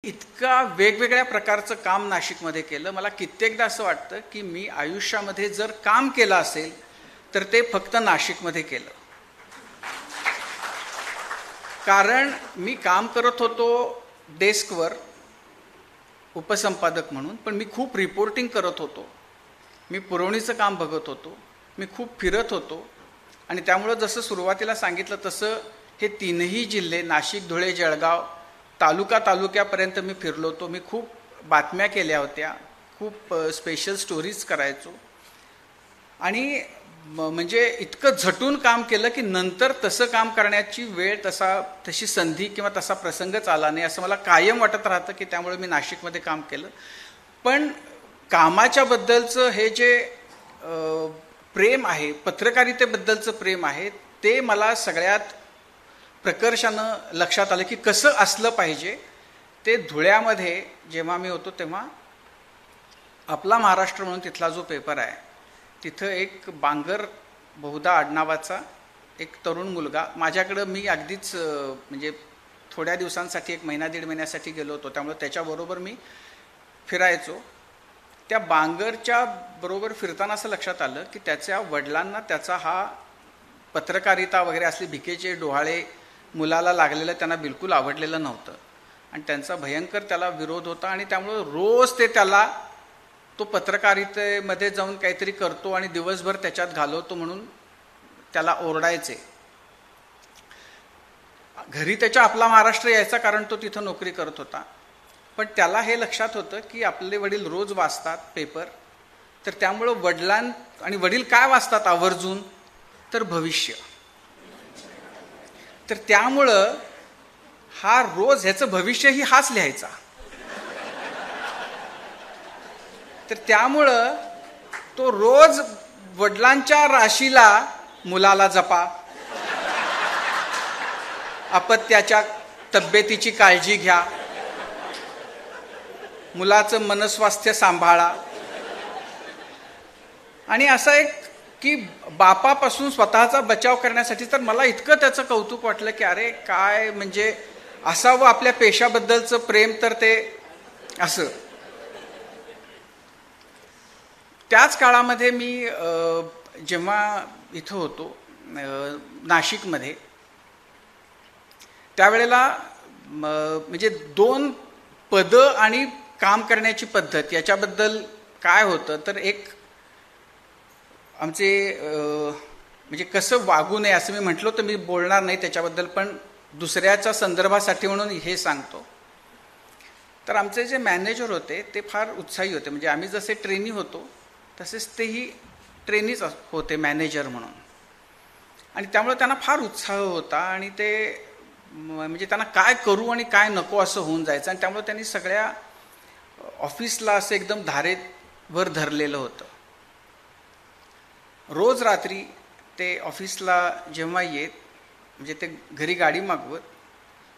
इतका वेगवेगळ्या प्रकारचं काम नाशिकमध्ये केलं. मला कित्येकदा असं वाटतं की मी आयुष्यामध्ये जर काम केलं असेल तर ते फक्त नाशिकमध्ये केलं. कारण मी काम करत होतो डेस्कवर उपसंपादक म्हणून, पण मी खूप रिपोर्टिंग करत होतो, मी पुरवणीचं काम बघत होतो, मी खूप फिरत होतो. आणि त्यामुळं जसं सुरुवातीला सांगितलं तसं हे तीनही जिल्हे नाशिक, धुळे, जळगाव तालुक्यापर्यंत मी फिरलो होतो. मी खूप बातम्या केल्या होत्या, खूप स्पेशल स्टोरीज करायचो आणि म्हणजे इतकं झटून काम केलं की नंतर तसं काम करण्याची वेळ, तशी संधी किंवा तसा प्रसंगच आला नाही असं मला कायम वाटत राहतं की त्यामुळे मी नाशिकमध्ये काम केलं. पण कामाच्या बद्दलचं हे जे प्रेम आहे, पत्रकारितेबद्दलचं प्रेम आहे, ते मला सगळ्यात प्रकर्षानं लक्षात आलं की कसं असलं पाहिजे. ते धुळ्यामध्ये जेव्हा मी होतो तेव्हा आपला महाराष्ट्र म्हणून तिथला जो पेपर आहे, तिथं एक बांगर बहुधा आडनावाचा एक तरुण मुलगा माझ्याकडं, मी अगदीच म्हणजे थोड्या दिवसांसाठी, एक महिना दीड महिन्यासाठी गेलो होतो, त्यामुळे त्याच्याबरोबर मी फिरायचो. त्या बांगरच्या बरोबर फिरताना असं लक्षात आलं की त्याच्या वडिलांना त्याचा हा पत्रकारिता वगैरे असले भिकेचे डोहाळे मुलाला लागलेलं त्यांना बिलकुल आवडलेलं नव्हतं आणि त्यांचा भयंकर त्याला विरोध होता. आणि त्यामुळं रोज ते त्याला तो पत्रकारितेमध्ये जाऊन काहीतरी करतो आणि दिवसभर त्याच्यात घालवतो म्हणून त्याला ओरडायचे. घरी त्याच्या आपला महाराष्ट्र यायचा, कारण तो तिथं नोकरी करत होता. पण त्याला हे लक्षात होतं की आपले वडील रोज वाचतात पेपर, तर त्यामुळं वडील काय वाचतात आवर्जून, तर भविष्य. तर त्यामुळं हा रोज ह्याचं भविष्यही हाच लिहायचा. तर त्यामुळं तो रोज वडिलांच्या राशीला मुलाला जपा, अपत्याच्या तब्येतीची काळजी घ्या, मुलाचं मनस्वास्थ्य सांभाळा. आणि असं एक की बापापासून स्वतःचा बचाव करण्यासाठी, तर मला इतकं त्याचं कौतुक वाटलं की अरे काय म्हणजे असावं आपल्या पेशाबद्दलचं प्रेम, तर ते असं. त्याच काळामध्ये मी जेव्हा इथं होतो नाशिकमध्ये, त्यावेळेला म्हणजे दोन पदं आणि काम करण्याची पद्धत याच्याबद्दल काय होतं, तर एक आमचे म्हणजे कसं वागू नये असं मी म्हटलं तर मी बोलणार नाही त्याच्याबद्दल, पण दुसऱ्याच्या संदर्भासाठी म्हणून हे सांगतो. तर आमचे जे मॅनेजर होते ते फार उत्साही होते. म्हणजे आम्ही जसे ट्रेनी होतो तसेच तेही ट्रेनीच होते मॅनेजर म्हणून. आणि त्यामुळे त्यांना फार उत्साह होता आणि ते म्हणजे त्यांना काय करू आणि काय नको असं होऊन जायचं. आणि त्यामुळे त्यांनी सगळ्या ऑफिसला असं एकदम धारेवर धरलेलं होतं. रोज रात्री ते ऑफिसला जेव्हा येत, म्हणजे ते घरी गाडी मागवत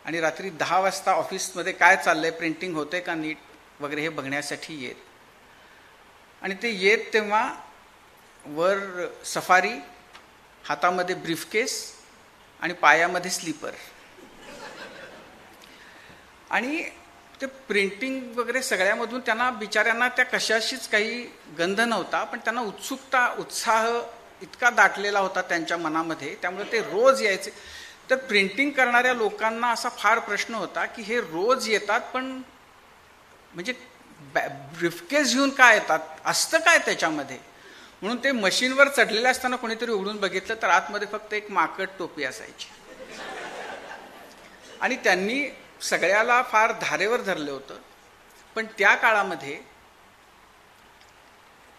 आणि रात्री 10 वाजता ऑफिसमध्ये काय चाललंय, प्रिंटिंग होते का नीट वगैरे हे बघण्यासाठी येत. आणि ते येत तेव्हा वर सफारी, हातामध्ये ब्रीफकेस आणि पायामध्ये स्लीपर. आणि ते प्रिंटिंग वगैरे सगळ्यामधून त्यांना बिचाऱ्यांना त्या कशाशीच काही गंध नव्हता, पण त्यांना उत्सुकता, उत्साह इतका दाटलेला होता त्यांच्या मनामध्ये, त्यामुळे ते रोज यायचे. तर प्रिंटिंग करणाऱ्या लोकांना असा फार प्रश्न होता की हे रोज येतात, पण म्हणजे ब्रीफकेस घेऊन काय येतात, असतं काय त्याच्यामध्ये. म्हणून ते मशीनवर चढलेले असताना कोणीतरी उघडून बघितलं तर आतमध्ये फक्त एक माकड टोपी असायची. आणि त्यांनी सगळ्याला फार धारेवर धरलं होतं. पण त्या काळामध्ये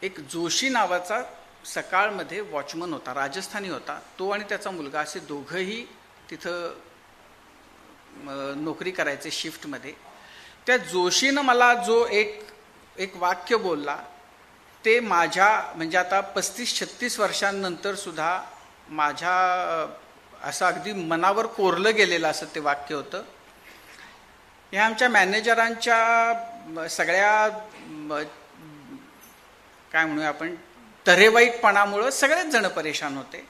एक जोशी नावाचा सकाळमध्ये वॉचमन होता, राजस्थानी होता. तो आणि त्याचा मुलगा असे दोघंही तिथं नोकरी करायचे शिफ्टमध्ये. त्या जोशीनं मला जो एक वाक्य बोलला ते माझ्या म्हणजे आता 35-36 वर्षांनंतर सुद्धा माझ्या असं अगदी मनावर कोरलं गेलेलं असं ते वाक्य होतं. ह्या आमच्या मॅनेजरांच्या सगळ्या काय म्हणूया आपण तऱ्हेवाईटपणामुळं सगळेच जण परेशान होते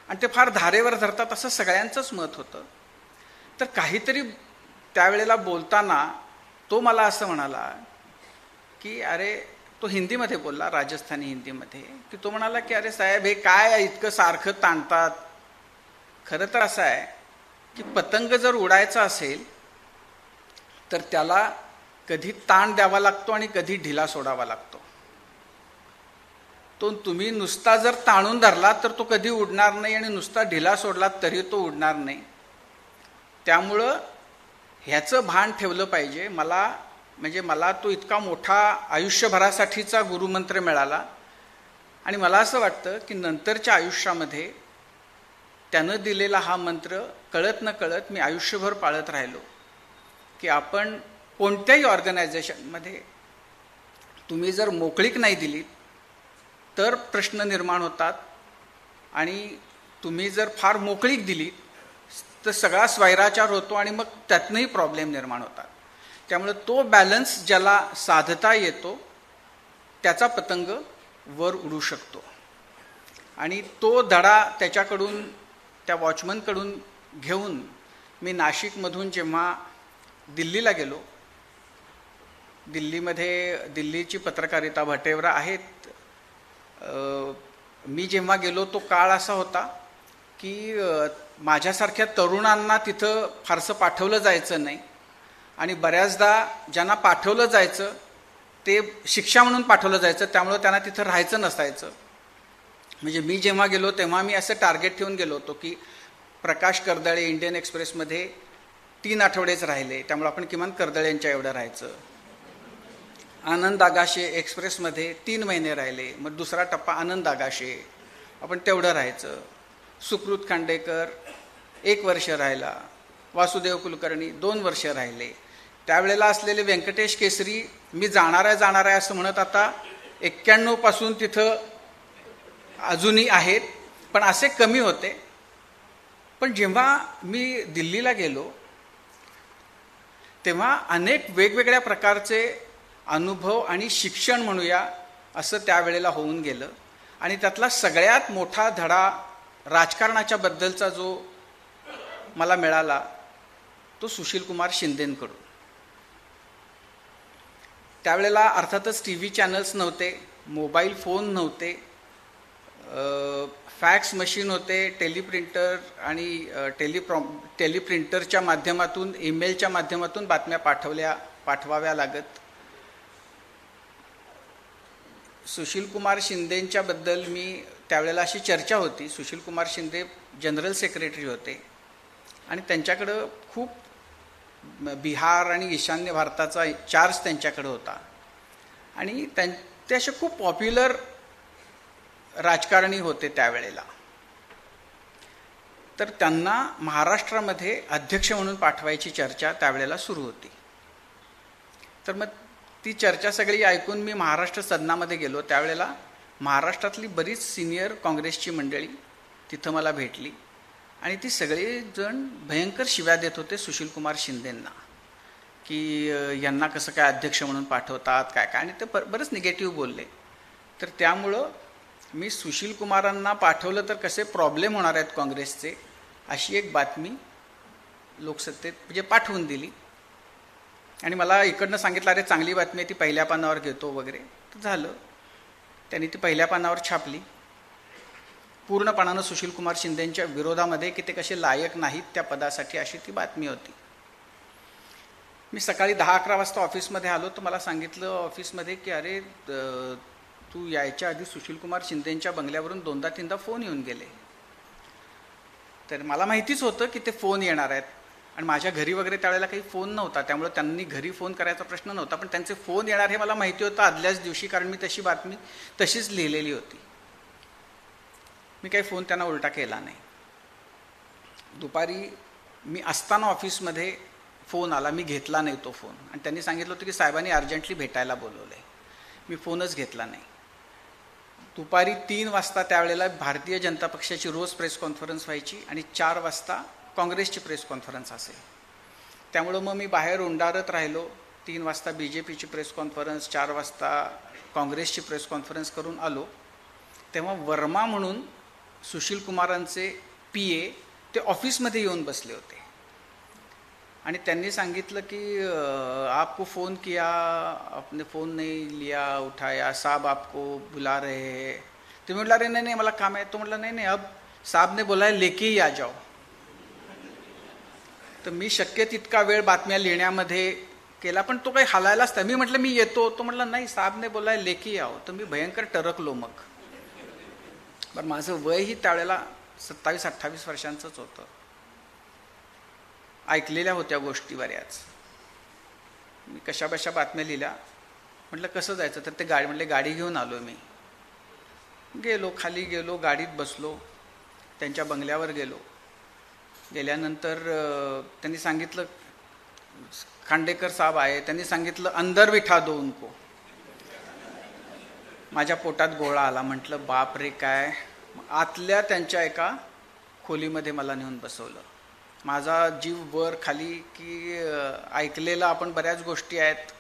आणि ते फार धारेवर धरतात असं सगळ्यांचंच मत होतं. तर काहीतरी त्यावेळेला बोलताना तो मला असं म्हणाला की अरे, तो हिंदीमध्ये बोलला, राजस्थानी हिंदीमध्ये, की तो म्हणाला की अरे साहेब, हे काय इतकं सारखं ताणतात. खरं तर असं आहे की पतंग जर उडायचा असेल तर त्याला कधी ताण द्यावा लागतो आणि कधी ढिला सोडावा लागतो. तो तुम्ही नुसता जर ताणून धरला तर तो कधी उडणार नाही आणि नुसता ढिला सोडला तरी तो उडणार नाही. त्यामुळं ह्याचं भान ठेवलं पाहिजे. मला तो इतका मोठा आयुष्यभरासाठीचा गुरुमंत्र मिळाला आणि मला असं वाटतं की नंतरच्या आयुष्यामध्ये त्यानं दिलेला हा मंत्र कळत न कळत मी आयुष्यभर पाळत राहिलो. की आपण कोणत्याही ऑर्गनायझेशनमध्ये तुम्ही जर मोकळीक नाही दिली तर प्रश्न निर्माण होतात आणि तुम्ही जर फार मोकळीक दिली तर सगळा स्वैराचार होतो आणि मग त्यातनंही प्रॉब्लेम निर्माण होतात. त्यामुळे तो बॅलन्स ज्याला साधता येतो त्याचा पतंग वर उडू शकतो. आणि तो धडा त्याच्याकडून, त्या वॉचमनकडून घेऊन मी नाशिकमधून जेव्हा दिल्लीला गेलो, दिल्लीची पत्रकारिता भटेवरा आहेत. मी जेव्हा गेलो तो काळ असा होता की माझ्यासारख्या तरुणांना तिथं फारसं पाठवलं जायचं नाही आणि बऱ्याचदा ज्यांना पाठवलं जायचं ते शिक्षा म्हणून पाठवलं जायचं, त्यामुळं त्यांना तिथं राहायचं नसायचं. म्हणजे मी जेव्हा गेलो तेव्हा मी असं टार्गेट ठेवून गेलो होतो की प्रकाश कर्दळे इंडियन एक्सप्रेसमध्ये 3 आठवडेच राहिले, त्यामुळे आपण किमान कर्दळेंच्या एवढं राहायचं. आनंद आगाशे एक्सप्रेसमध्ये 3 महिने राहिले, मग दुसरा टप्पा आनंद आगाशे, आपण तेवढं राहायचं. सुकृत खांडेकर 1 वर्ष राहिला, वासुदेव कुलकर्णी 2 वर्ष राहिले. त्यावेळेला असलेले व्यंकटेश केसरी मी जाणार आहे असं म्हणत आता 91 पासून तिथं अजूनही आहेत, पण असे कमी होते. पण जेव्हा मी दिल्लीला गेलो तेव्हा अनेक वेगवेगळ्या प्रकारचे अनुभव आणि शिक्षण म्हणूया असं त्यावेळेला होऊन गेलं. आणि त्यातला सगळ्यात मोठा धडा राजकारणाच्या बद्दलचा जो मला मिळाला तो सुशीलकुमार शिंदेंकडून. त्यावेळेला अर्थातच TV चॅनल्स नव्हते, मोबाईल फोन नव्हते, फॅक्स मशीन होते, टेलिप्रिंटर आणि टेलिप्रिंटरच्या माध्यमातून, ईमेलच्या माध्यमातून बातम्या पाठवाव्या लागत. सुशीलकुमार शिंदेंच्याबद्दल मी त्यावेळेला अशी चर्चा होती, सुशीलकुमार शिंदे जनरल सेक्रेटरी होते आणि त्यांच्याकडं खूप बिहार आणि ईशान्य भारताचा चार्ज त्यांच्याकडे होता आणि ते असे खूप पॉप्युलर राजकारणी होते त्यावेळेला. तर त्यांना महाराष्ट्रामध्ये अध्यक्ष म्हणून पाठवायची चर्चा त्यावेळेला सुरू होती. तर मग ती चर्चा सगळी ऐकून मी महाराष्ट्र सदनामध्ये गेलो. त्यावेळेला महाराष्ट्रातली बरीच सिनियर काँग्रेसची मंडळी तिथं मला भेटली आणि ती सगळेजण भयंकर शिव्या देत होते सुशीलकुमार शिंदेंना की यांना कसं काय अध्यक्ष म्हणून पाठवतात, काय काय, आणि ते बरंच निगेटिव्ह बोलले. तर त्यामुळं मी सुशीलकुमारांना पाठवलं तर कसे प्रॉब्लेम होणार आहेत काँग्रेसचे, अशी एक बातमी लोकसत्तेत म्हणजे पाठवून दिली. आणि मला इकडनं सांगितलं अरे चांगली बातमी आहे, ती पहिल्या पानावर घेतो वगैरे. तर झालं, त्यांनी ती पहिल्या पानावर छापली पूर्णपणानं सुशीलकुमार शिंदेंच्या विरोधामध्ये की ते कसे लायक नाहीत त्या पदासाठी, अशी ती बातमी होती. मी सकाळी 10-11 वाजता ऑफिसमध्ये आलो तर मला सांगितलं ऑफिसमध्ये की अरे तू यायच्या आधी सुशीलकुमार शिंदेंच्या बंगल्यावरून 2दा-3दा फोन येऊन गेले. तर मला माहितीच होतं की ते फोन येणार आहेत आणि माझ्या घरी वगैरे त्यावेळेला काही फोन नव्हता, त्यामुळे त्यांनी घरी फोन करायचा प्रश्न नव्हता, पण त्यांचे फोन येणार हे मला माहिती होतं आदल्याच दिवशी, कारण मी तशी बातमी तशीच लिहिलेली होती. मी काही फोन त्यांना उलटा केला नाही. दुपारी मी असताना ऑफिसमध्ये फोन आला, मी घेतला नाही तो फोन आणि त्यांनी सांगितलं होतं की साहेबांनी अर्जंटली भेटायला बोलवलं आहे. मी फोनच घेतला नाही. दुपारी 3 वाजता त्यावेळेला भारतीय जनता पक्षाची रोज प्रेस कॉन्फरन्स व्हायची आणि 4 वाजता काँग्रेसची प्रेस कॉन्फरन्स असेल. त्यामुळं मग मी बाहेर उंडारत राहिलो. 3 वाजता BJPची प्रेस कॉन्फरन्स, 4 वाजता काँग्रेसची प्रेस कॉन्फरन्स करून आलो. तेव्हा वर्मा म्हणून सुशीलकुमारांचे PA ते ऑफिसमध्ये येऊन बसले होते आणि त्यांनी सांगितलं की आपको फ़ोन किया, आपने फ़ोन नहीं लिया, उठाया, साहब आपको बुला रहे हैं. तो म्हटलं अरे नाही मला काम आहे. तो म्हटलं नाही अब साहब ने बोला है लेके ही आ जाओ. तर मी शक्य तितका वेळ बातम्या लिहिण्यामध्ये केला, पण तो काही हालायलाच नाही. मी म्हटलं मी येतो. तो म्हटलं नाही साहबने बोला है लेके ही आओ. तर मी भयंकर टरकलो. मग पण माझं वयही त्यावेळेला 27-28 वर्षांचंच होतं. ऐकलेल्या होत्या गोष्टी बऱ्याच. मी कशा बशा बातम्या लिहिल्या. म्हटलं कसं जायचं, तर ते म्हटले गाडी घेऊन आलो. मी गेलो, खाली गेलो, गाडीत बसलो, त्यांच्या बंगल्यावर गेलो. गेल्यानंतर त्यांनी सांगितलं खांडेकर साहब आहे. त्यांनी सांगितलं अंदर बिठा दो उनको. माझ्या पोटात गोळा आला. म्हटलं बाप रे काय. आतल्या त्यांच्या एका खोलीमध्ये मला नेऊन बसवलं. माझा जीव वर खाली की ऐकलेलं आपण बऱ्याच गोष्टी आहेत.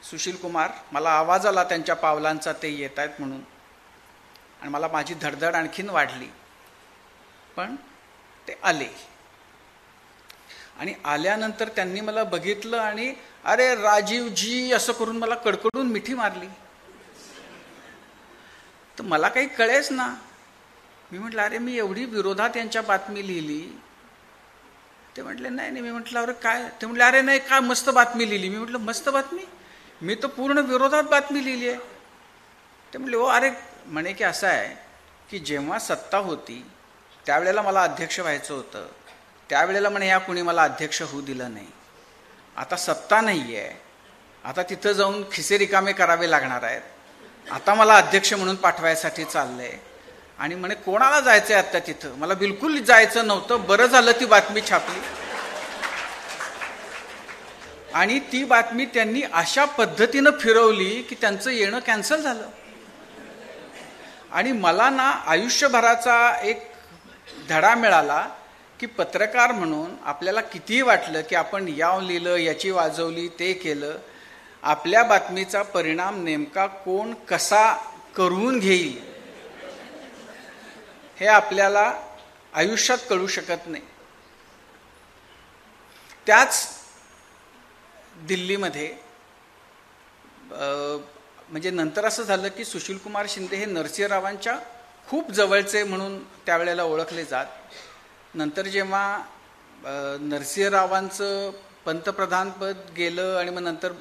सुशील कुमार, मला आवाज आला त्यांच्या पावलांचा, ते येत आहेत म्हणून, आणि मला माझी धडधड आणखीन वाढली. पण ते आले आणि आल्यानंतर त्यांनी मला बघितलं आणि अरे राजीवजी असं करून मला कडकडून मिठी मारली. तर मला काही कळेच ना. मी म्हटलं अरे मी एवढी विरोधात यांच्या बातमी लिहिली. ते म्हटले नाही. मी म्हटलं अरे काय. ते म्हटले अरे नाही काय मस्त बातमी लिहिली. मी म्हटलं मस्त बातमी, मी तर पूर्ण विरोधात बातमी लिहिली आहे. ते म्हटले हो अरे म्हणे की असं आहे की जेव्हा सत्ता होती त्यावेळेला मला अध्यक्ष व्हायचं होतं, त्यावेळेला म्हणे या कुणी मला अध्यक्ष होऊ दिलं नाही. आता सत्ता नाही आहे, आता तिथं जाऊन खिसे रिकामे करावे लागणार आहेत, आता मला अध्यक्ष म्हणून पाठवायसाठी चाललंय. आणि म्हणे कोणाला जायचं आहे आता तिथं, मला बिलकुल जायचं नव्हतं, बरं झालं ती बातमी छापली. आणि ती बातमी त्यांनी अशा पद्धतीनं फिरवली की त्यांचं येणं कॅन्सल झालं. आणि मला ना आयुष्यभराचा एक धडा मिळाला की पत्रकार म्हणून आपल्याला कितीही वाटलं की आपण याव लिहिलं, याची वाजवली, ते केलं, आपल्या बातमीचा परिणाम नेमका कोण कसा करून घेईल हे आपल्याला आयुष्यात कळू शकत नाही. त्याच दिल्लीमध्ये म्हणजे नंतर असं झालं की सुशीलकुमार शिंदे हे नरसिंहरावांच्या खूप जवळचे म्हणून त्यावेळेला ओळखले जात. नंतर जेव्हा नरसिंहरावांचं पंतप्रधानपद गेलं आणि मग नंतर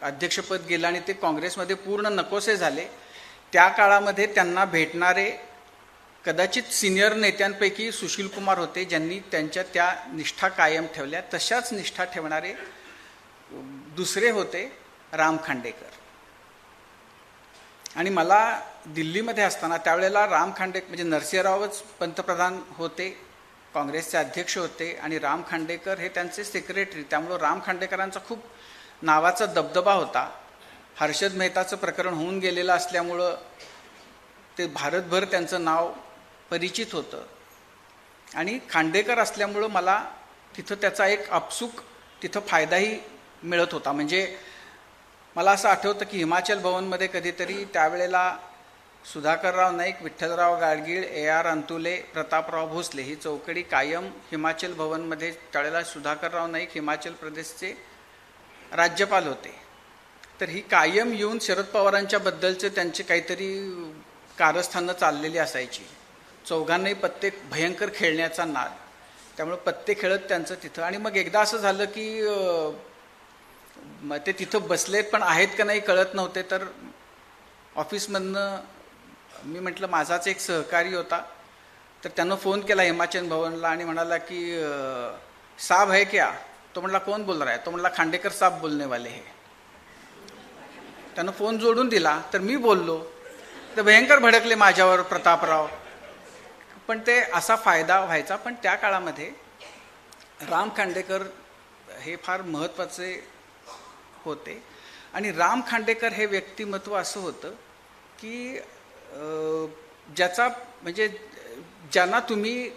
अध्यक्षपद गेलं आणि ते काँग्रेसमध्ये पूर्ण नकोसे झाले, त्या काळामध्ये त्यांना भेटणारे कदाचित सिनियर नेत्यांपैकी सुशीलकुमार होते, ज्यांनी त्यांच्या त्या निष्ठा कायम ठेवल्या. तशाच निष्ठा ठेवणारे दुसरे होते राम खांडेकर. आणि मला दिल्लीमध्ये असताना त्यावेळेला राम खांडेकर म्हणजे नरसिंहरावच पंतप्रधान होते, काँग्रेसचे अध्यक्ष होते, आणि राम खांडेकर हे त्यांचे सेक्रेटरी. त्यामुळं राम खांडेकरांचा खूप नावाचा दबदबा होता. हर्षद मेहताचं प्रकरण होऊन गेलेलं असल्यामुळं ते भारतभर त्यांचं नाव परिचित होतं. आणि खांडेकर असल्यामुळं मला तिथं त्याचा एक आपसूक तिथं फायदाही मिळत होता. म्हणजे मला असं आठवतं की हिमाचल भवनमध्ये कधीतरी त्यावेळेला सुधाकरराव नाईक, विठ्ठलराव गाडगीळ, AR अंतुले, प्रतापराव भोसले ही चौकडी कायम हिमाचल भवनमध्ये. त्यावेळेला सुधाकरराव नाईक हिमाचल प्रदेशचे राज्यपाल होते. तर ही कायम येऊन शरद पवारांच्या बद्दलचे त्यांचे काहीतरी कारस्थानं चाललेली असायची. चौघांनाही पत्ते भयंकर खेळण्याचा नाद, त्यामुळे पत्ते खेळत त्यांचं तिथं. आणि मग एकदा असं झालं की ते तिथं बसलेत पण आहेत का नाही कळत नव्हते. तर ऑफिसमधनं मी म्हटलं माझाच एक सहकारी होता, तर त्यानं फोन केला हिमाचल भवनला आणि म्हणाला की साहब है क्या. तो म्हटला कौन बोल रहा है. तो म्हटला खांडेकर साहब बोलने वाले है. त्यानं फोन जोडून दिला, तर मी बोललो. तर भयंकर भडकले माझ्यावर प्रतापराव. पण ते असा फायदा व्हायचा. पण त्या काळामध्ये राम खांडेकर हे फार महत्त्वाचे होते. आणि राम खांडेकर हे व्यक्तिमत्व असं होतं की ज्याचा म्हणजे ज्यांना तुम्ही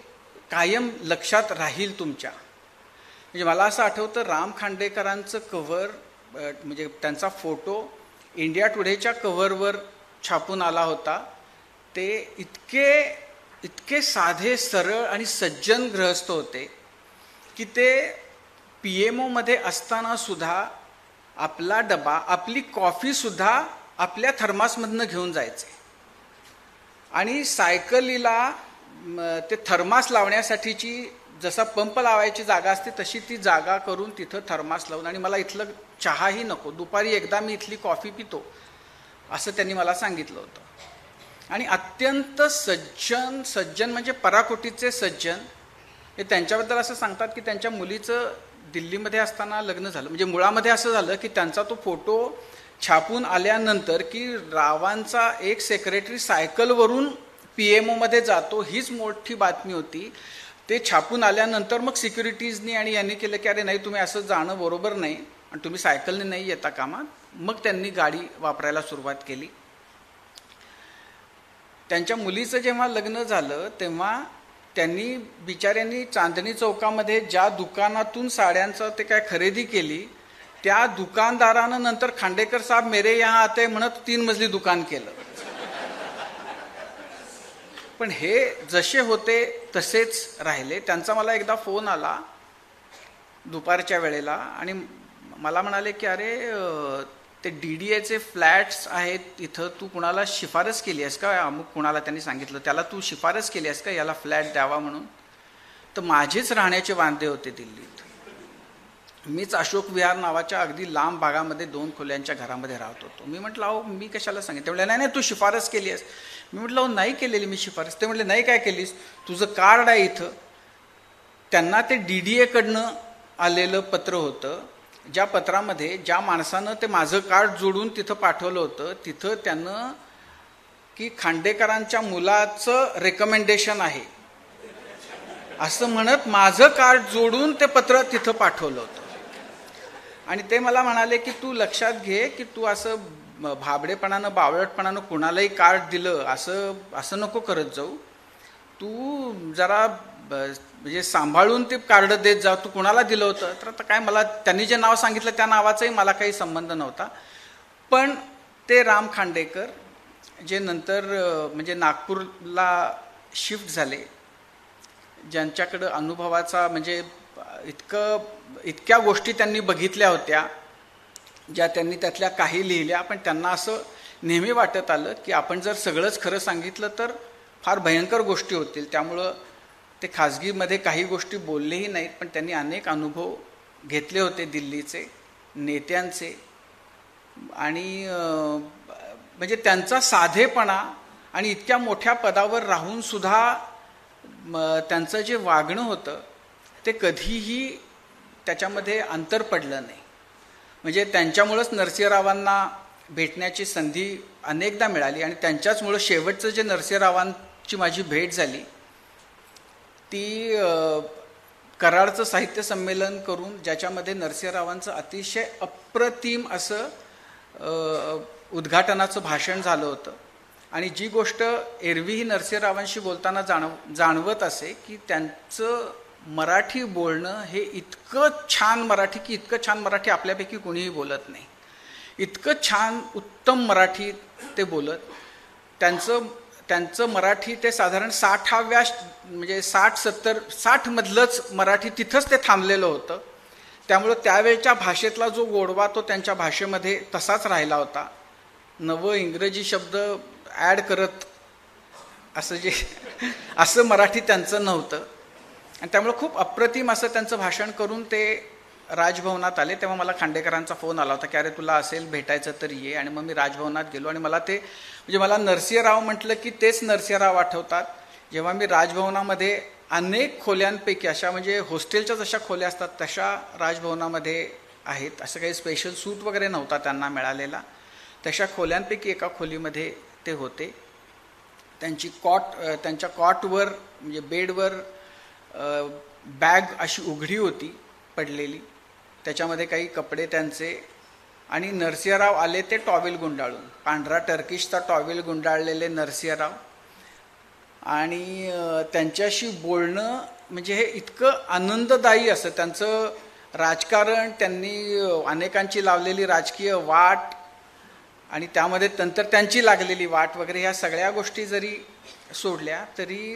कायम लक्षात राहील तुमच्या. म्हणजे मला असं आठवतं राम खांडेकरांचं कव्हर म्हणजे त्यांचा फोटो इंडिया टुडेच्या कव्हरवर छापून आला होता. ते इतके साधे सरळ आणि सज्जन गृहस्थ होते की ते PMO मध्ये असताना सुद्धा आपला डबा, आपली कॉफी सुद्धा आपल्या थर्मासमधनं घेऊन जायचे आणि सायकलीला ते थर्मास लावण्यासाठीची जसा पंप लावायची जागा असते तशी ती जागा करून तिथं थर्मास लावून, आणि मला इथलं चहाही नको, दुपारी एकदा मी इथली कॉफी पितो असं त्यांनी मला सांगितलं होतं. आणि अत्यंत सज्जन म्हणजे पराकोटीचे सज्जन. हे त्यांच्याबद्दल असं सांगतात की त्यांच्या मुलीचं दिल्लीमध्ये असताना लग्न झालं. म्हणजे मुळामध्ये असं झालं की त्यांचा तो फोटो छापून आल्यानंतर की रावांचा एक सेक्रेटरी सायकलवरून PMO मध्ये जातो हीच मोठी बातमी होती. ते छापून आल्यानंतर मग सिक्युरिटीजनी आणि यांनी केलं की अरे नाही, तुम्ही असं जाणं बरोबर नाही आणि तुम्ही सायकलने नाही येता कामात. मग त्यांनी गाडी वापरायला सुरुवात केली. त्यांच्या मुलीचं जेव्हा लग्न झालं तेव्हा त्यांनी बिचाऱ्यांनी चांदणी चौकामध्ये ज्या दुकानातून साड्यांचं ते काय खरेदी केली, त्या दुकानदारानं नंतर खांडेकर साहेब मेरे यहाँ आते म्हणत 3 मजली दुकान केलं. पण हे जसे होते तसेच राहिले. त्यांचा मला एकदा फोन आला दुपारच्या वेळेला आणि मला म्हणाले की अरे ते DDAचे फ्लॅट्स आहेत इथं, तू कुणाला शिफारस केली आहेस का? अमुक कुणाला त्यांनी सांगितलं, त्याला तू शिफारस केली आहेस का याला फ्लॅट द्यावा म्हणून? तर माझेच राहण्याचे वांदे होते दिल्लीत. मीच अशोक विहार नावाच्या अगदी लांब भागामध्ये 2 खोल्यांच्या घरामध्ये राहत होतो. मी म्हटलं अहो मी कशाला सांगितलं? म्हटलं नाही तू शिफारस केली आहेस. मी म्हटलं अहो नाही केलेली मी शिफारस. ते म्हटले नाही काय केलीस? तुझं कार्ड आहे इथं. त्यांना ते DDA कडनं आलेलं पत्र होतं, ज्या पत्रामध्ये ज्या माणसानं ते माझं कार्ड जोडून तिथं पाठवलं होतं तिथं त्यानं की खांडेकरांच्या मुलाचं रेकमेंडेशन आहे असं म्हणत माझं कार्ड जोडून ते पत्र तिथं पाठवलं होतं. आणि ते मला म्हणाले की तू लक्षात घे की तू असं भाबडेपणानं बावळटपणानं कुणालाही कार्ड दिलं असं नको करत जाऊ. तू जरा म्हणजे सांभाळून ते कार्ड देत जा. तू कुणाला दिलं होतं? तर आता काय, मला त्यांनी जे नाव सांगितलं त्या नावाचाही मला काही संबंध नव्हता. पण ते राम खांडेकर जे नंतर म्हणजे नागपूरला शिफ्ट झाले, ज्यांच्याकडं अनुभवाचा म्हणजे इतक्या गोष्टी त्यांनी बघितल्या होत्या ज्या त्यांनी त्यातल्या काही लिहिल्या, पण त्यांना असं नेहमी वाटत आलं की आपण जर सगळंच खरं सांगितलं तर फार भयंकर गोष्टी होतील. त्यामुळं ते खाजगीमध्ये काही गोष्टी बोललेही नाहीत, पण त्यांनी अनेक अनुभव घेतले होते दिल्लीचे नेत्यांचे. आणि म्हणजे त्यांचा साधेपणा आणि इतक्या मोठ्या पदावर राहून सुद्धा त्यांचं जे वागणं होतं ते कधीही त्याच्यामध्ये अंतर पडलं नाही. म्हणजे त्यांच्यामुळंच नरसिंहरावांना भेटण्याची संधी अनेकदा मिळाली आणि त्यांच्याचमुळं शेवटचं जे नरसिंहरावांची माझी भेट झाली ती कराडचं साहित्य संमेलन करून, ज्याच्यामध्ये नरसिंहरावांचं अतिशय अप्रतिम असं उद्घाटनाचं भाषण झालं होतं. आणि जी गोष्ट एरवीही नरसिंहरावांशी बोलताना जाणवत असे की त्यांचं मराठी बोलणं हे इतकं छान मराठी की इतकं छान मराठी आपल्यापैकी कोणीही बोलत नाही. इतकं छान उत्तम मराठी ते बोलत. त्यांचं मराठी ते साधारण 60व्या म्हणजे 60 मधलंच मराठी तिथंच ते थांबलेलं होतं. त्यामुळं त्यावेळच्या भाषेतला जो गोडवा तो त्यांच्या भाषेमध्ये तसाच राहिला होता. नवं इंग्रजी शब्द ॲड करत असं मराठी त्यांचं नव्हतं. आणि त्यामुळे खूप अप्रतिम असं त्यांचं भाषण करून ते राजभवनात आले. तेव्हा मला खांडेकरांचा फोन आला होता की अरे तुला असेल भेटायचं तर ये. आणि मग मी राजभवनात गेलो आणि मला ते म्हणजे मला नरसिंहराव म्हटलं की तेच नरसिंहराव आठवतात. जेव्हा मी राजभवनामध्ये अनेक खोल्यांपैकी अशा म्हणजे हॉस्टेलच्या जशा खोल्या असतात तशा राजभवनामध्ये आहेत. असं काही स्पेशल सूट वगैरे नव्हता त्यांना मिळालेला. तशा खोल्यांपैकी एका खोलीमध्ये ते होते. त्यांच्या कॉटवर म्हणजे बेडवर बॅग अशी उघडी होती पडलेली, त्याच्यामध्ये काही कपडे त्यांचे. आणि नरसिंहराव आले ते टॉवेल गुंडाळून, पांढरा टर्किशचा टॉवेल गुंडाळलेले नरसिंहराव. आणि त्यांच्याशी बोलणं म्हणजे हे इतकं आनंददायी असं त्यांचं राजकारण, त्यांनी अनेकांची लावलेली राजकीय वाट आणि त्यामध्ये नंतर त्यांची लागलेली वाट वगैरे ह्या सगळ्या गोष्टी जरी सोडल्या तरी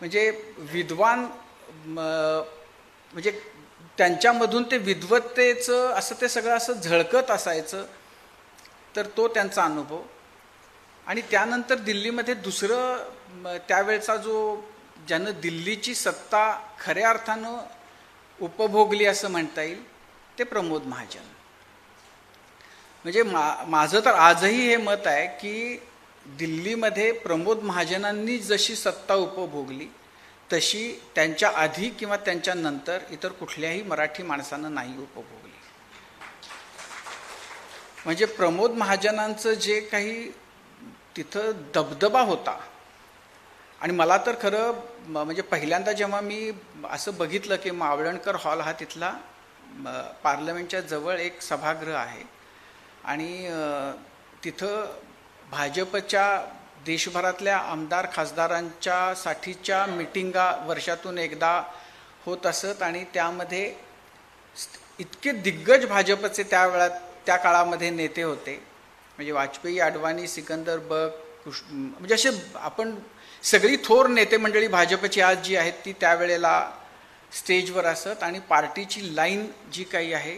म्हणजे विद्वान म्हणजे त्यांच्यामधून ते विद्वत्तेचं असं ते सगळं असं झळकत असायचं. तर तो त्यांचा अनुभव. आणि त्यानंतर दिल्लीमध्ये दुसरं त्यावेळचा जो ज्यानं दिल्लीची सत्ता खऱ्या अर्थानं उपभोगली असं म्हणता येईल ते प्रमोद महाजन. म्हणजे माझं तर आजही हे मत आहे की दिल्लीमध्ये प्रमोद महाजनांनी जशी सत्ता उपभोगली तशी त्यांच्या आधी किंवा त्यांच्या नंतर इतर कुठल्याही मराठी माणसानं नाही उपभोगली. म्हणजे प्रमोद महाजनांचं जे काही तिथं दबदबा होता. आणि मला तर खरं म्हणजे पहिल्यांदा जेव्हा मी असं बघितलं की मावळणकर हॉल हा तिथला पार्लमेंटच्या जवळ एक सभागृह आहे आणि तिथं भाजपच्या देशभरातल्या आमदार खासदारांच्या साठीच्या मिटिंगा वर्षातून एकदा होत असत आणि त्यामध्ये इतके दिग्गज भाजपचे त्या काळामध्ये नेते होते. म्हणजे वाजपेयी, अडवाणी, सिकंदर बग, म्हणजे असे आपण सगळी थोर नेते मंडळी भाजपची आज जी आहेत ती त्यावेळेला स्टेजवर असत आणि पार्टीची लाईन जी काही आहे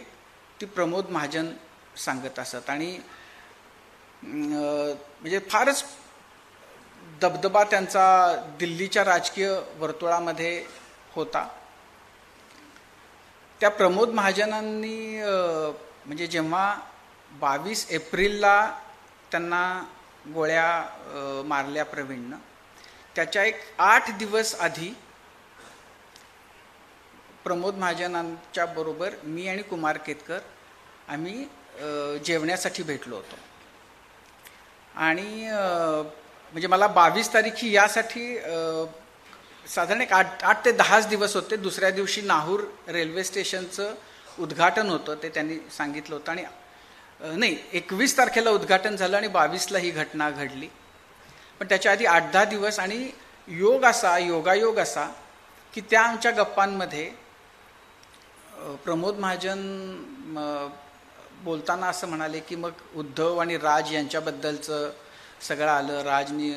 ती प्रमोद महाजन सांगत असत. आणि म्हणजे फारच दबदबा त्यांचा दिल्लीच्या राजकीय वर्तुळामध्ये होता. त्या प्रमोद महाजनांनी म्हणजे जेव्हा 22 एप्रिलला त्यांना गोळ्या मारल्या प्रवीणनं, त्याच्या एक 8 दिवस आधी प्रमोद महाजनांच्या बरोबर मी आणि कुमार केतकर आम्ही जेवण्यासाठी भेटलो होतो. आणि म्हणजे मला 22 तारीख यासाठी साधारण एक 8 ते 10 दिवस होते. दुसऱ्या दिवशी नाहूर रेल्वे स्टेशनचं उद्घाटन होतं ते त्यांनी सांगितलं होतं. आणि नाही 21 तारखेला उद्घाटन झालं आणि 22ला ही घटना घडली. पण त्याच्या आधी 8-10 दिवस. आणि योगायोग असा की त्या आमच्या गप्पांमध्ये प्रमोद महाजन बोलताना असं म्हणाले की मग उद्धव आणि राज यांच्याबद्दलचं सगळं आलं. राजनी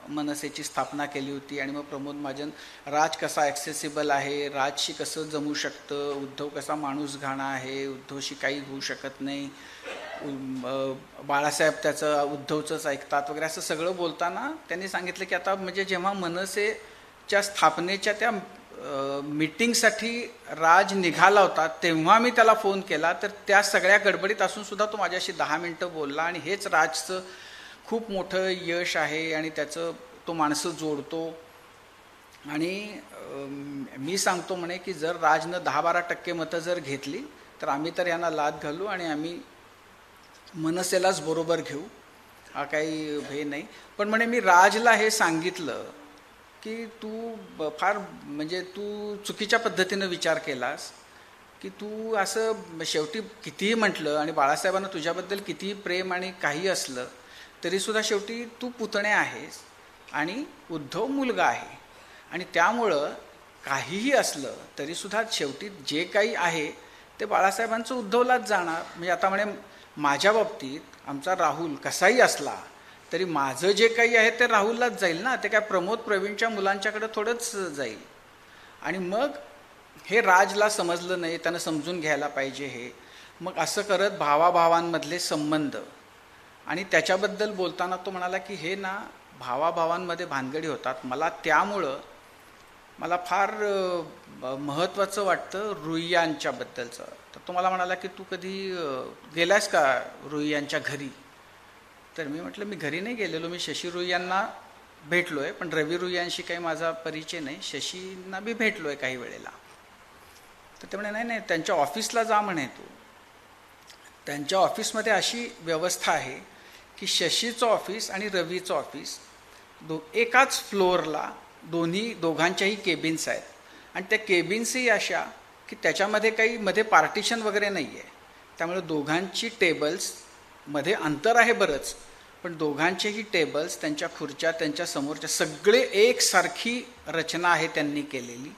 मनसेची स्थापना केली होती आणि मग प्रमोद महाजन राज कसा ॲक्सेसिबल आहे, राजशी कसं जमू शकतं, उद्धव कसा माणूस घाणा आहे, उद्धवशी काही होऊ शकत नाही, बाळासाहेब त्याचं उद्धवचंच ऐकतात वगैरे असं सगळं बोलताना त्यांनी सांगितलं की आता म्हणजे जेव्हा मनसेच्या स्थापनेच्या त्या मीटिंगसाठी राज निघाला होता तेव्हा मी त्याला फोन केला. तर त्या सगळ्या गडबडीत असून सुद्धा तो माझ्याशी 10 मिनटं बोलला. आणि हेच राजचं खूप मोठं यश आहे आणि त्याचं तो माणसं जोडतो. आणि मी सांगतो म्हणे की जर राजनं 10-12% मतं जर घेतली तर आम्ही तर यांना लाद घालू आणि आम्ही मनसेलाच बरोबर घेऊ, हा काही हे नाही. पण म्हणे मी राजला हे सांगितलं की तू फार म्हणजे तू चुकीच्या पद्धतीनं विचार केलास की तू असं शेवटी कितीही म्हटलं आणि बाळासाहेबांना तुझ्याबद्दल कितीही प्रेम आणि काही असलं तरीसुद्धा शेवटी तू पुतणे आहेस आणि उद्धव मुलगा आहे. आणि त्यामुळं काहीही असलं तरीसुद्धा शेवटी जे काही आहे ते बाळासाहेबांचं उद्धवलाच जाणार. म्हणजे आता म्हणे माझ्या बाबतीत आमचा राहुल कसाही असला तरी माझं जे काही आहे ते राहुललाच जाईल ना, ते काय प्रमोद प्रवीणच्या मुलांच्याकडे थोडंच जाईल. आणि मग हे राजला समजलं नाही, त्यानं समजून घ्यायला पाहिजे हे. मग असं करत भावाभावांमधले संबंध आणि त्याच्याबद्दल बोलताना तो म्हणाला की हे ना भावाभावांमध्ये भानगडी होतात. त्यामुळं मला फार महत्त्वाचं वाटतं रुईयांच्याबद्दलचं. तर तो मला म्हणाला की तू कधी गेलास का रुईयांच्या घरी? तर मी म्हटलं मी घरी नाही गेलेलो, मी शशी रुईयांना भेटलो आहे, पण रवी रुईयांशी काही माझा परिचय नाही. शशींना बी भेटलो आहे काही वेळेला. तर ते म्हणे नाही त्यांच्या ऑफिसला जा म्हणे तू. त्यांच्या ऑफिसमध्ये अशी व्यवस्था आहे की शशीचं ऑफिस आणि रवीचं ऑफिस एकाच फ्लोअरला दोघांच्याही केबिन्स आहेत. आणि त्या केबिन्सही अशा की त्याच्यामध्ये काही मध्ये पार्टिशन वगैरे नाही आहे. त्यामुळे दोघांची टेबल्स मध्ये अंतर आहे बरंच, पण दोघांचेही टेबल्स, त्यांच्या खुर्च्या, त्यांच्या समोरच्या सगळे एकसारखी रचना आहे त्यांनी केलेली.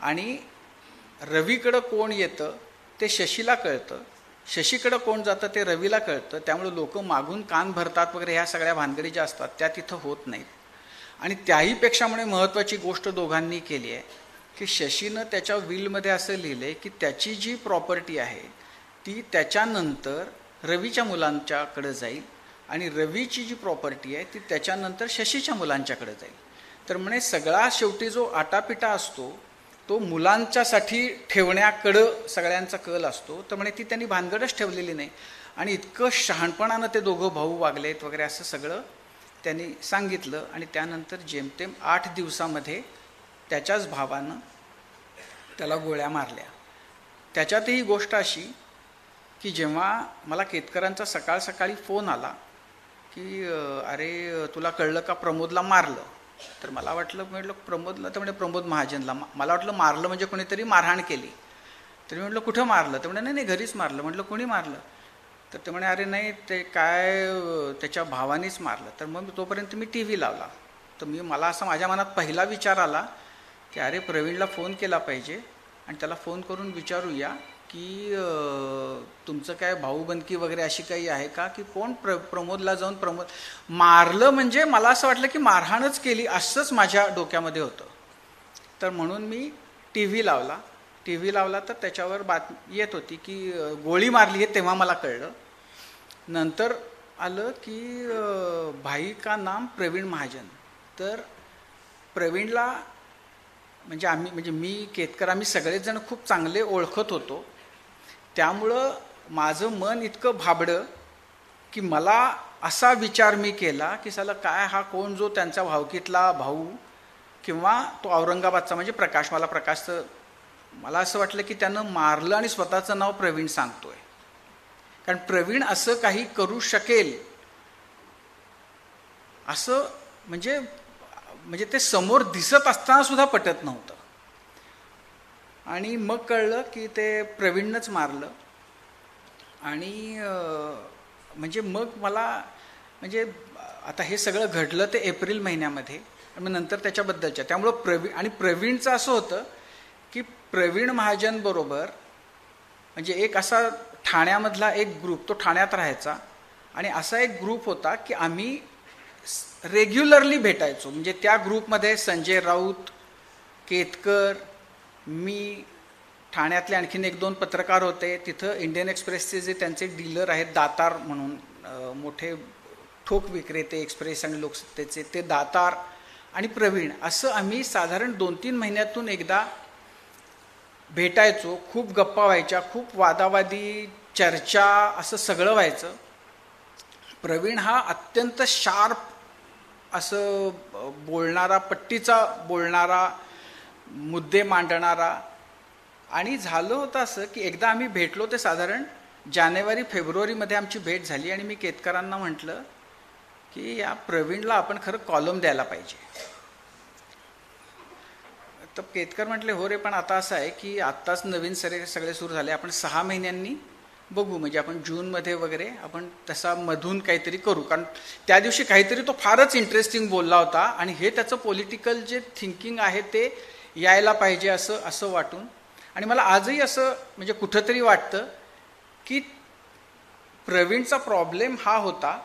आणि रवीकडं कोण येतं ते शशीला कळतं, शशीकडं कोण जातं ते रवीला कळतं. त्यामुळे लोक मागून कान भरतात वगैरे ह्या सगळ्या भानगडी ज्या असतात त्या तिथं होत नाहीत. आणि त्याहीपेक्षा म्हणे महत्त्वाची गोष्ट दोघांनी केली आहे की शशीनं त्याच्या विलमध्ये असं लिहिलं आहे की त्याची जी प्रॉपर्टी आहे ती त्याच्यानंतर रवीच्या मुलांच्याकडे जाईल आणि रवीची जी प्रॉपर्टी आहे ती त्याच्यानंतर शशीच्या मुलांच्याकडे जाईल. तर म्हणे सगळा शेवटी जो आटापिटा असतो तो मुलांच्यासाठी ठेवण्याकडं सगळ्यांचा कल असतो. तर म्हणे ती त्यांनी भानगडच ठेवलेली नाही आणि इतकं शहाणपणानं ते दोघं भाऊ वागलेत वगैरे असं सगळं त्यांनी सांगितलं. आणि त्यानंतर जेमतेम 8 दिवसामध्ये त्याच्याच भावानं त्याला गोळ्या मारल्या. त्याच्यातही गोष्ट अशी की जेव्हा मला केतकरांचा सकाळ सकाळी फोन आला की अरे तुला कळलं का प्रमोदला मारलं. तर मला म्हटलं प्रमोदला. तर म्हणजे प्रमोद महाजनला. मला वाटलं मारलं म्हणजे कोणीतरी मारहाण केली. तर मी म्हटलं कुठं मारलं. तर म्हणे नाही घरीच मारलं. म्हटलं कोणी मारलं. तर ते म्हणे अरे नाही ते काय त्याच्या भावानेच मारलं. तर मग तोपर्यंत मी टी व्ही लावला. तर मला असं माझ्या मनात पहिला विचार आला की अरे प्रवीणला फोन केला पाहिजे आणि त्याला फोन करून विचारूया की तुमचं काय भाऊबंदकी वगैरे अशी काही आहे का की कोण प्रमोदला जाऊन प्रमोद मारलं. म्हणजे मला असं वाटलं की मारहाणच केली असंच माझ्या डोक्यामध्ये होतं. तर म्हणून मी टी व्ही लावला तर त्याच्यावर बातमी येत होती की गोळी मारली आहे. तेव्हा मला कळलं. नंतर आलं की भाई का नाम प्रवीण महाजन. तर प्रवीणला म्हणजे मी केतकर आम्ही सगळेच जण खूप चांगले ओळखत होतो. त्यामुळं माझं मन इतकं भाबडं की मला असा विचार मी केला की साला काय हा कोण जो त्यांचा भावकीतला भाऊ किंवा तो औरंगाबादचा म्हणजे प्रकाश. मला असं वाटलं की त्यानं मारलं आणि स्वतःचं नाव प्रवीण सांगतोय. कारण प्रवीण असं काही करू शकेल असं म्हणजे ते समोर दिसत असताना सुद्धा पटत नव्हतं. आणि मग कळलं की ते प्रवीणनंच मारलं. आणि म्हणजे मग मला आता हे सगळं घडलं ते एप्रिल महिन्यामध्ये. मग नंतर त्याच्याबद्दलच्या त्यामुळं प्रवीणचं असं होतं की प्रवीण महाजन बरोबर म्हणजे एक असा ठाण्यामधला एक ग्रुप, तो ठाण्यात राहायचा आणि असा एक ग्रुप होता की आम्ही रेग्युलरली भेटायचो. म्हणजे त्या ग्रुपमध्ये संजय राऊत, केतकर, मी, ठाण्यातले आणखीन 1-2 पत्रकार होते. तिथं इंडियन एक्सप्रेसचे जे त्यांचे डीलर आहेत दातार म्हणून मोठे ठोक विक्रेते एक्सप्रेस आणि लोकसत्तेचे, ते दातार आणि प्रवीण असं आम्ही साधारण 2-3 महिन्यातून एकदा भेटायचो. खूप गप्पा व्हायच्या, खूप वादावादी चर्चा असं सगळं व्हायचं. प्रवीण हा अत्यंत शार्प असं बोलणारा, पट्टीचा बोलणारा, मुद्दे मांडणारा. आणि झालं होतं असं की एकदा आम्ही भेटलो ते साधारण जानेवारी-फेब्रुवारीमध्ये आमची भेट झाली आणि मी केतकरांना म्हटलं की या प्रवीणला आपण खरं कॉलम द्यायला पाहिजे. तर केतकर म्हटले हो रे, पण आता असं आहे की आत्ताच नवीन सगळे सुरू झाले, आपण 6 महिन्यांनी बघू. म्हणजे आपण जूनमध्ये वगैरे आपण तसा मधून काहीतरी करू. कारण त्या दिवशी काहीतरी तो फारच इंटरेस्टिंग बोलला होता आणि हे त्याचं पॉलिटिकल जे थिंकिंग आहे ते यायला पाहिजे असं वाटून. आणि मला आजही असं म्हणजे कुठंतरी वाटतं की प्रवीणचा प्रॉब्लेम हा होता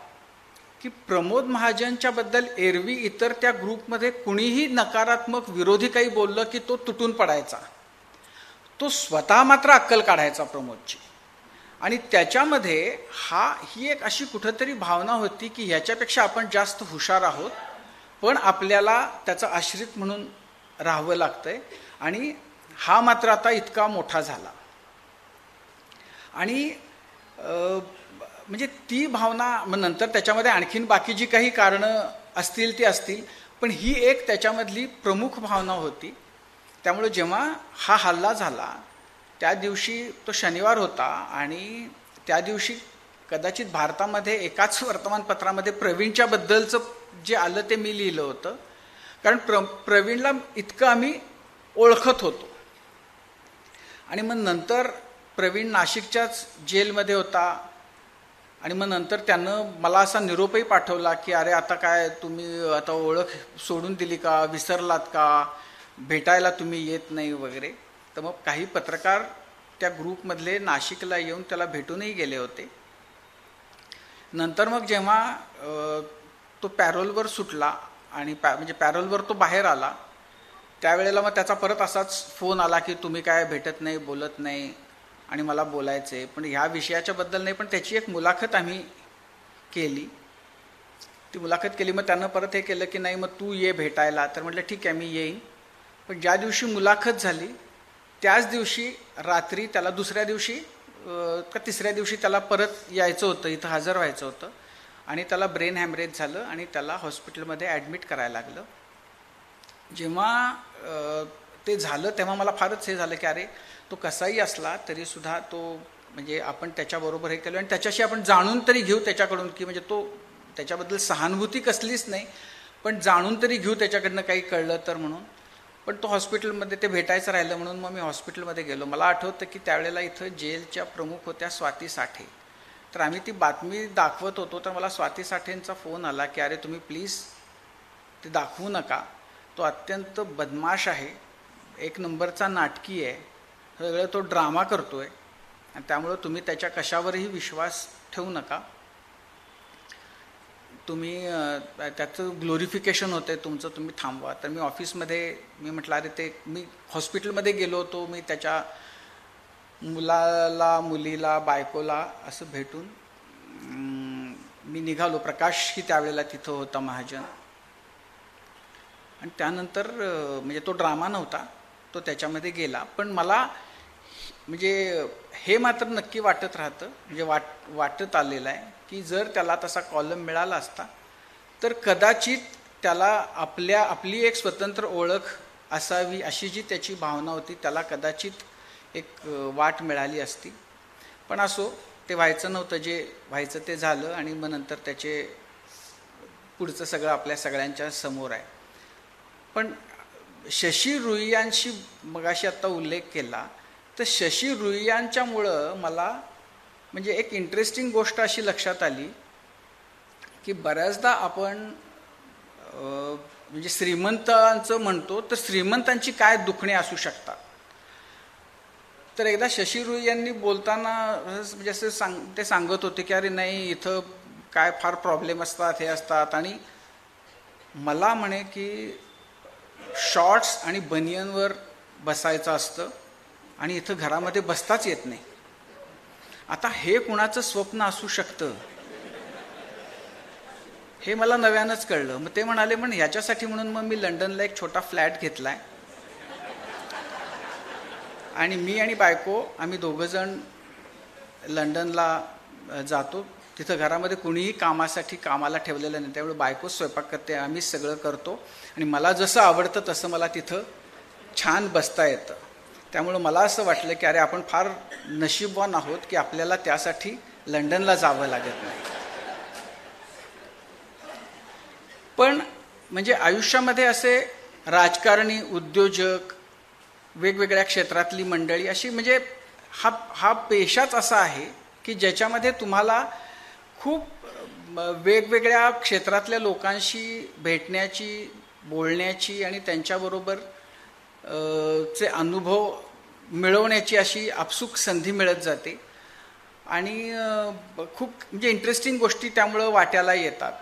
की प्रमोद महाजनच्याबद्दल एरवी इतर त्या ग्रुपमध्ये कुणीही नकारात्मक विरोधी काही बोललं की तो तुटून पडायचा. तो स्वतः मात्र अक्कल काढायचा प्रमोदची. आणि त्याच्यामध्ये ही एक अशी कुठंतरी भावना होती की ह्याच्यापेक्षा आपण जास्त हुशार आहोत, पण आपल्याला त्याचा आश्रित म्हणून राहावं लागतंय. आणि हा मात्र आता इतका मोठा झाला. आणि म्हणजे ती भावना मग नंतर त्याच्यामध्ये आणखीन बाकी जी काही कारणं असतील ती असतील, पण ही एक त्याच्यामधली प्रमुख भावना होती. त्यामुळे जेव्हा हा हल्ला झाला त्या दिवशी तो शनिवार होता आणि त्या दिवशी कदाचित भारतामध्ये एकाच वर्तमानपत्रामध्ये प्रवीणच्या बद्दलचं जे आलं ते मी लिहिलं होतं. कारण प्रवीणला इतकं आम्ही ओळखत होतो. आणि मग नंतर प्रवीण नाशिकच्याच जेलमध्ये होता आणि मग नंतर त्यानं मला असा निरोपही पाठवला की अरे आता काय तुम्ही आता ओळख सोडून दिली का, विसरलात का, भेटायला तुम्ही येत नाही वगैरे. तर मग काही पत्रकार त्या ग्रुपमधले नाशिकला येऊन त्याला भेटूनही गेले होते. नंतर मग जेव्हा तो पॅरोलवर सुटला आणि म्हणजे पॅरोलवर तो बाहेर आला त्यावेळेला मग त्याचा परत असाच फोन आला की तुम्ही काय भेटत नाही, बोलत नाही आणि मला बोलायचं आहे, पण ह्या विषयाच्या बद्दल नाही. पण त्याची एक मुलाखत आम्ही केली. ती मुलाखत केली, मग त्यानं परत हे केलं की नाही मग तू ये भेटायला. तर म्हटलं ठीक आहे मी येईन. पण ज्या दिवशी मुलाखत झाली त्याच दिवशी रात्री त्याला दुसऱ्या दिवशी का तिसऱ्या दिवशी त्याला परत यायचं होतं, इथं हजर व्हायचं होतं आणि त्याला ब्रेन हॅमरेज झालं आणि त्याला हॉस्पिटलमध्ये ॲडमिट करायला लागलं. जेव्हा ते झालं तेव्हा मला फारच हे झालं की अरे तो कसाही असला तरीसुद्धा तो म्हणजे आपण त्याच्याबरोबर हे केलं आणि त्याच्याशी आपण जाणून तरी घेऊ त्याच्याकडून की म्हणजे तो त्याच्याबद्दल सहानुभूती कसलीच नाही पण जाणून तरी घेऊ त्याच्याकडनं काही कळलं तर म्हणून. पण तो हॉस्पिटलमध्ये ते भेटायचं राहिलं म्हणून मग मी हॉस्पिटलमध्ये गेलो. मला आठवतं की त्यावेळेला इथं जेलच्या प्रमुख होत्या स्वाती साठे. तर आम्ही ती बातमी दाखवत होतो तर मला स्वाती साठेंचा फोन आला की अरे तुम्ही प्लीज ते दाखवू नका, तो अत्यंत बदमाश आहे, एक नंबरचा नाटकी आहे, सगळं तो ड्रामा करतो आहे आणि त्यामुळं तुम्ही त्याच्या कशावरही विश्वास ठेवू नका, तुम्ही त्याचं ग्लोरिफिकेशन होतं आहे तुमचं, तुम्ही थांबवा. तर मी ऑफिसमध्ये मी म्हटलं अरे ते मी हॉस्पिटलमध्ये गेलो होतो, मी त्याच्या मुलाला मुलीला बायकोला असं भेटून मी निघालो. प्रकाशही त्यावेळेला तिथं होता महाजन. आणि त्यानंतर म्हणजे तो ड्रामा नव्हता, तो त्याच्यामध्ये गेला. पण मला म्हणजे हे मात्र नक्की वाटत राहतं म्हणजे वाटत आलेलं आहे की जर त्याला तसा कॉलम मिळाला असता तर कदाचित त्याला आपली एक स्वतंत्र ओळख असावी अशी जी त्याची भावना होती त्याला कदाचित एक वाट मिळाली असती. पण असो, ते व्हायचं नव्हतं, जे व्हायचं ते झालं आणि मग नंतर त्याचे पुढचं सगळं आपल्या सगळ्यांच्या समोर आहे. पण शशी रुईयांशी मगाशी आत्ता उल्लेख केला तर शशी रुईयांच्यामुळं मला म्हणजे एक इंटरेस्टिंग गोष्ट अशी लक्षात आली की बऱ्याचदा आपण म्हणजे श्रीमंतांचं म्हणतो तर श्रीमंतांची काय दुखणे असू शकतात. तर एकदा शशी रुई यांनी बोलताना म्हणजे असं ते सांगत होते की अरे नाही इथं काय फार प्रॉब्लेम असतात, हे असतात, आणि मला म्हणे की शॉर्ट्स आणि बनियनवर बसायचं असतं आणि इथं घरामध्ये बसताच येत नाही. आता हे कुणाचं स्वप्न असू शकतं हे मला नव्यानंच कळलं. मग ते म्हणाले पण ह्याच्यासाठी म्हणून मग मी लंडनला एक छोटा फ्लॅट घेतलाय आणि मी आणि बायको आम्ही दोघंजण लंडनला जातो. तिथं घरामध्ये कुणीही कामासाठी कामाला ठेवलेलं नाही, त्यामुळे बायको स्वयंपाक करते, आम्ही सगळं करतो आणि मला जसं आवडतं तसं मला तिथं छान बसता येतं. त्यामुळं मला असं वाटलं की अरे आपण फार नशीबवान आहोत की आपल्याला त्यासाठी लंडनला जावं लागत नाही. पण म्हणजे आयुष्यामध्ये असे राजकारणी, उद्योजक, वेगवेगळ्या क्षेत्रातली मंडळी अशी म्हणजे हा पेशाच असा आहे की ज्याच्यामध्ये तुम्हाला खूप वेगवेगळ्या क्षेत्रातल्या लोकांशी भेटण्याची, बोलण्याची आणि त्यांच्याबरोबर चे अनुभव मिळवण्याची अशी आपसूक संधी मिळत जाते आणि खूप म्हणजे इंटरेस्टिंग गोष्टी त्यामुळं वाट्याला येतात.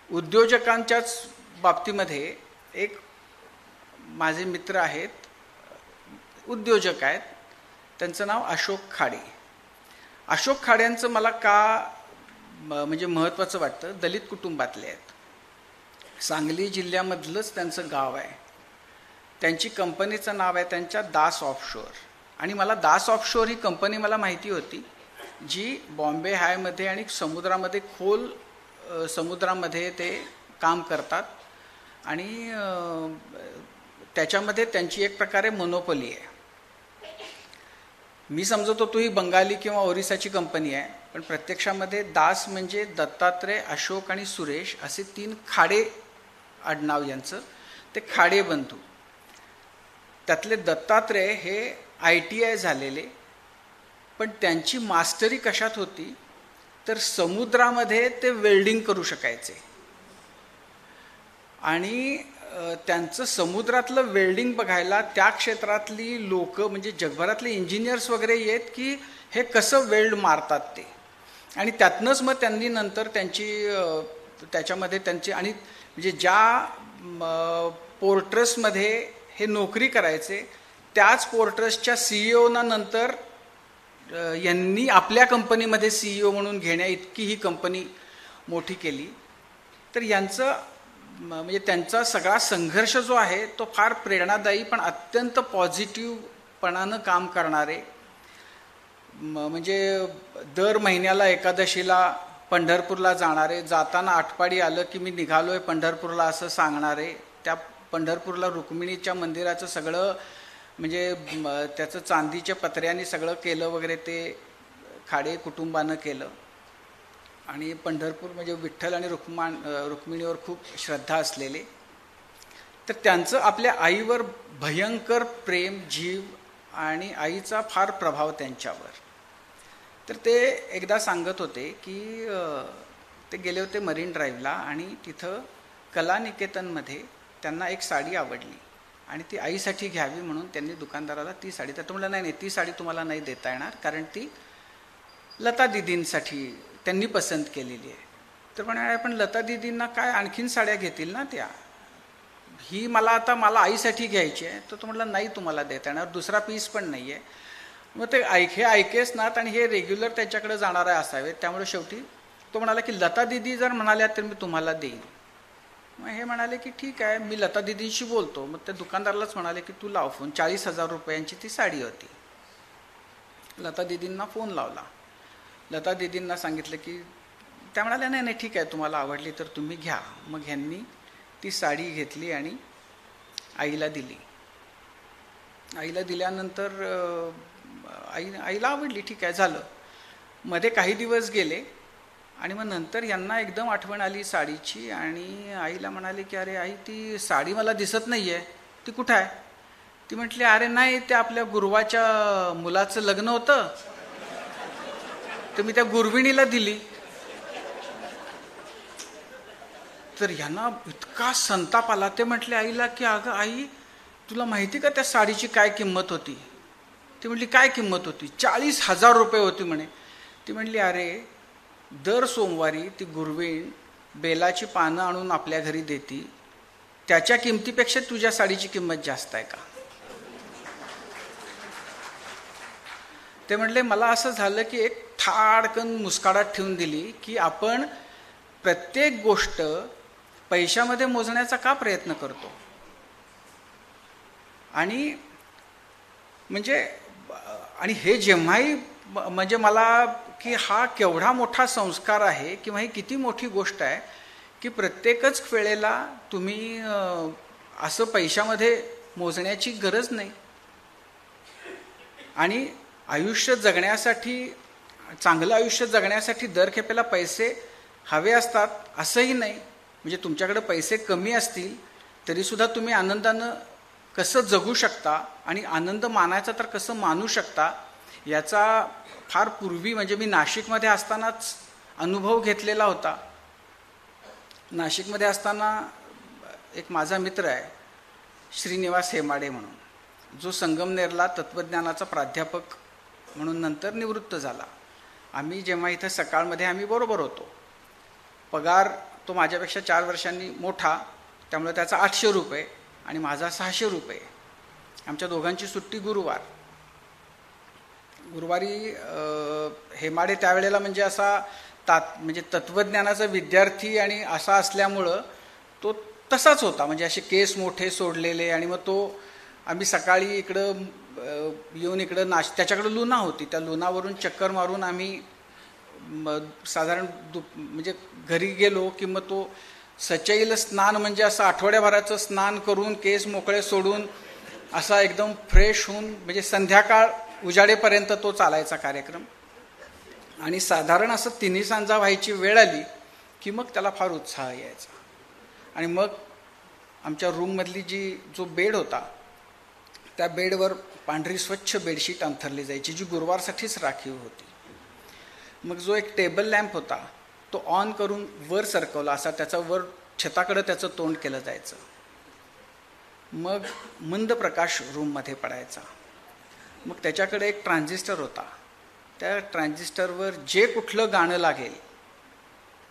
उद्योजकांच्याच बाबतीमध्ये एक माझे मित्र आहेत, उद्योजक आहेत, त्यांचं नाव अशोक खाडे. अशोक खाड्यांचं मला का म्हणजे महत्त्वाचं वाटतं, दलित कुटुंबातले आहेत, सांगली जिल्ह्यामधलंच त्यांचं गाव आहे, त्यांची कंपनीचं नाव आहे त्यांच्या दास ऑफशोर. आणि मला दास ऑफशोर ही कंपनी मला माहिती होती जी बॉम्बे हायमध्ये आणि समुद्रामध्ये खोल समुद्रामध्ये ते काम करतात आणि त्याच्यामध्ये त्यांची एक प्रकारे मोनोपोली आहे. मी समजतो तो ही बंगाली किंवा ओरिसाची कंपनी आहे, पण प्रत्यक्षामध्ये दास म्हणजे दत्तात्रय, अशोक आणि सुरेश असे 3 खाडे आडनाव यांचं, ते खाडे बंधू. त्यातले दत्तात्रय हे ITI झालेले, पण त्यांची मास्टरी कशात होती तर समुद्रामध्ये ते वेल्डिंग करू शकायचे आणि त्यांचं समुद्रातलं वेल्डिंग बघायला त्या क्षेत्रातली लोक म्हणजे जगभरातले इंजिनियर्स वगैरे येत की हे कसं वेल्ड मारतात ते. आणि त्यातनंच मग त्यांनी नंतर त्याच्यामध्ये त्यांची आणि म्हणजे ज्या पोर्ट ट्रस्टमध्ये हे नोकरी करायचे. त्याच पोर्ट ट्रस्टच्या सीईओना नंतर यांनी आपल्या कंपनीमध्ये सीईओ म्हणून घेण्या इतकी ही कंपनी मोठी केली. तर यांचं म्हणजे त्यांचा सगळा संघर्ष जो आहे तो फार प्रेरणादायी पण अत्यंत पॉझिटिव्हपणानं काम करणारे. म्हणजे दर महिन्याला एकादशीला पंढरपूरला जाणारे, जाताना आटपाडी आलं की मी निघालोय पंढरपूरला असं सांगणारे. त्या पंढरपूरला रुक्मिणीच्या मंदिराचं सगळं म्हणजे त्याचं चांदीच्या पत्र्यांनी सगळं केलं वगैरे, ते खाडे कुटुंबानं केलं. आणि पंढरपूर म्हणजे विठ्ठल आणि रुक्मिणीवर खूप श्रद्धा असलेले. तर त्यांचं आपल्या आईवर भयंकर प्रेम, जीव आणि आईचा फार प्रभाव त्यांच्यावर. तर ते एकदा सांगत होते की ते गेले होते मरीन ड्राईव्हला आणि तिथं कलानिकेतनमध्ये त्यांना एक साडी आवडली आणि ती आईसाठी घ्यावी म्हणून त्यांनी दुकानदाराला ती साडी, तर तो म्हणला नाही ती साडी तुम्हाला नाही देता येणार कारण ती लता दिदींसाठी त्यांनी पसंत केलेली आहे. तर म्हणाले पण लता दिदींना काय आणखीन साड्या घेतील ना त्या, ही मला आईसाठी घ्यायची आहे. तर तो म्हटला नाही तुम्हाला देता येणार, दुसरा पीस पण नाही आहे. मग ते हे ऐकेच नात आणि हे रेग्युलर त्याच्याकडे जाणारे असावेत. त्यामुळे शेवटी तो म्हणाला की लता दिदी जर म्हणाल्या तर मी तुम्हाला देईन. मग हे म्हणाले की ठीक आहे मी लता दिदींशी बोलतो. मग त्या दुकानदारालाच म्हणाले की तू लाव फोन. 40,000 रुपयांची ती साडी होती. लता दिदींना फोन लावला. लता दिदींना सांगितलं की त्या म्हणाल्या नाही नाही ठीक आहे तुम्हाला आवडली तर तुम्ही घ्या. मग ह्यांनी ती साडी घेतली आणि आईला दिली. आईला दिल्यानंतर आईला आवडली, ठीक आहे झालं. मध्ये काही दिवस गेले आणि मग नंतर यांना एकदम आठवण आली साडीची आणि आईला म्हणाले की अरे आई ती साडी मला दिसत नाही आहे, ती कुठं आहे? ती म्हटली अरे नाही ते आपल्या गुरवाच्या मुलाचं लग्न होतं तर मी त्या गुरविणीला दिली. तर यांना इतका संताप आला. ते म्हटले आईला की अगं आई तुला माहिती का त्या साडीची काय किंमत होती? ती म्हटली काय किंमत होती? 40,000 रुपये होती म्हणे. ती म्हटली अरे दर सोमवारी ती गुरवीण बेलाची पानं आणून आपल्या घरी देती, त्याच्या किमतीपेक्षा तुझ्या साडीची किंमत जास्त आहे का? ते म्हटले मला असं झालं की एक ठाडकन मुस्काडात ठेवून दिली की आपण प्रत्येक गोष्ट पैशामध्ये मोजण्याचा का प्रयत्न करतो. आणि म्हणजे आणि हे जेव्हाही म्हणजे मला की हा केवढा मोठा संस्कार आहे किंवा ही किती मोठी गोष्ट आहे की प्रत्येकच वेळेला तुम्ही असं पैशामध्ये मोजण्याची गरज नाही. आणि आयुष्य जगण्यासाठी, चांगलं आयुष्य जगण्यासाठी दर खेपेला पैसे हवे असतात असंही नाही. म्हणजे तुमच्याकडे पैसे कमी असतील तरीसुद्धा तुम्ही आनंदानं कसं जगू शकता आणि आनंद मानायचा तर कसं मानू शकता याचा फार पूर्वी म्हणजे मी नाशिकमध्ये असतानाच अनुभव घेतलेला होता. नाशिकमध्ये असताना एक माझा मित्र आहे श्रीनिवास हेमाडे म्हणून, जो संगमनेरला तत्त्वज्ञानाचा प्राध्यापक म्हणून नंतर निवृत्त झाला. आम्ही जेव्हा इथं सकाळमध्ये आम्ही बरोबर होतो. पगार तो माझ्यापेक्षा 4 वर्षांनी मोठा, त्यामुळे त्याचा 800 रुपये आणि माझा 600 रुपये. आमच्या दोघांची सुट्टी गुरुवारी हेमाडे त्यावेळेला म्हणजे असा म्हणजे तत्त्वज्ञानाचा विद्यार्थी आणि असा असल्यामुळं तो तसाच होता. म्हणजे असे केस मोठे सोडलेले आणि मग तो आम्ही सकाळी इकडं येऊन इकडं त्याच्याकडं लुना होती, त्या लुनावरून चक्कर मारून आम्ही साधारण म्हणजे घरी गेलो की मग तो सचैल स्नान म्हणजे असं आठवड्याभराचं स्नान करून केस मोकळे सोडून असा एकदम फ्रेश होऊन म्हणजे संध्याकाळ उजाडेपर्यंत तो चालायचा कार्यक्रम. आणि साधारण असं 3 सांजा व्हायची वेळ आली की मग त्याला फार उत्साह यायचा. आणि मग आमच्या रूममधली जो बेड होता त्या बेडवर पांढरी स्वच्छ बेडशीट अंथरली जायची जी गुरुवारसाठीच राखीव होती. मग जो एक टेबल लॅम्प होता तो ऑन करून वर सरकवला असा त्याचा वर छताकडं त्याचं तोंड केलं जायचं. मग मंद प्रकाश रूममध्ये पडायचा. मग त्याच्याकडे एक ट्रान्झिस्टर होता. त्या ट्रान्झिस्टरवर जे कुठलं गाणं लागेल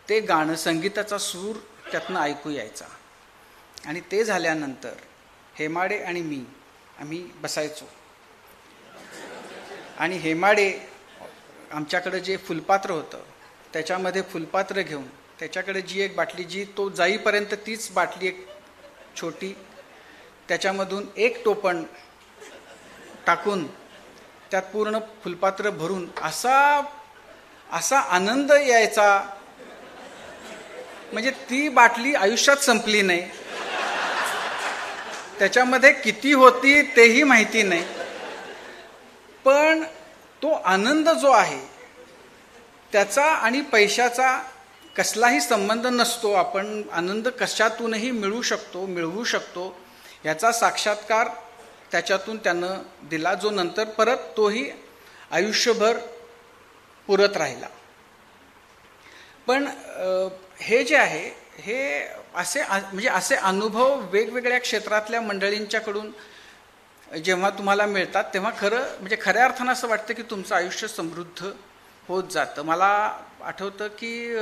ते गाणं, संगीताचा सूर त्यातनं ऐकू यायचा. आणि ते झाल्यानंतर हेमाडे आणि मी आम्ही बसायचो आणि हेमाडे आमच्याकडे जे फुलपात्र होतं त्याच्यामध्ये फुलपात्र घेऊन त्याच्याकडे जी एक बाटली जी तो जाईपर्यंत तीच बाटली एक छोटी त्याच्यामधून एक टोपण टाकून त्यात पूर्ण फुलपात्र भरून असा आनंद यायचा म्हणजे ती बाटली आयुष्यात संपली नाही. त्याच्यामध्ये किती होती तेही माहिती नाही, पण तो आनंद जो आहे त्याचा आणि पैशाचा कसलाही संबंध नसतो. आपण आनंद कशातूनही मिळवू शकतो याचा साक्षात्कार त्याच्यातून त्यानं दिला, जो नंतर परत तोही आयुष्यभर पुरत राहिला. पण हे जे आहे हे असे अनुभव वेगवेगळ्या क्षेत्रातल्या मंडळींच्याकडून जेव्हा तुम्हाला मिळतात तेव्हा खऱ्या अर्थानं असं वाटतं की तुमचं आयुष्य समृद्ध होत जातं. मला आठवतं की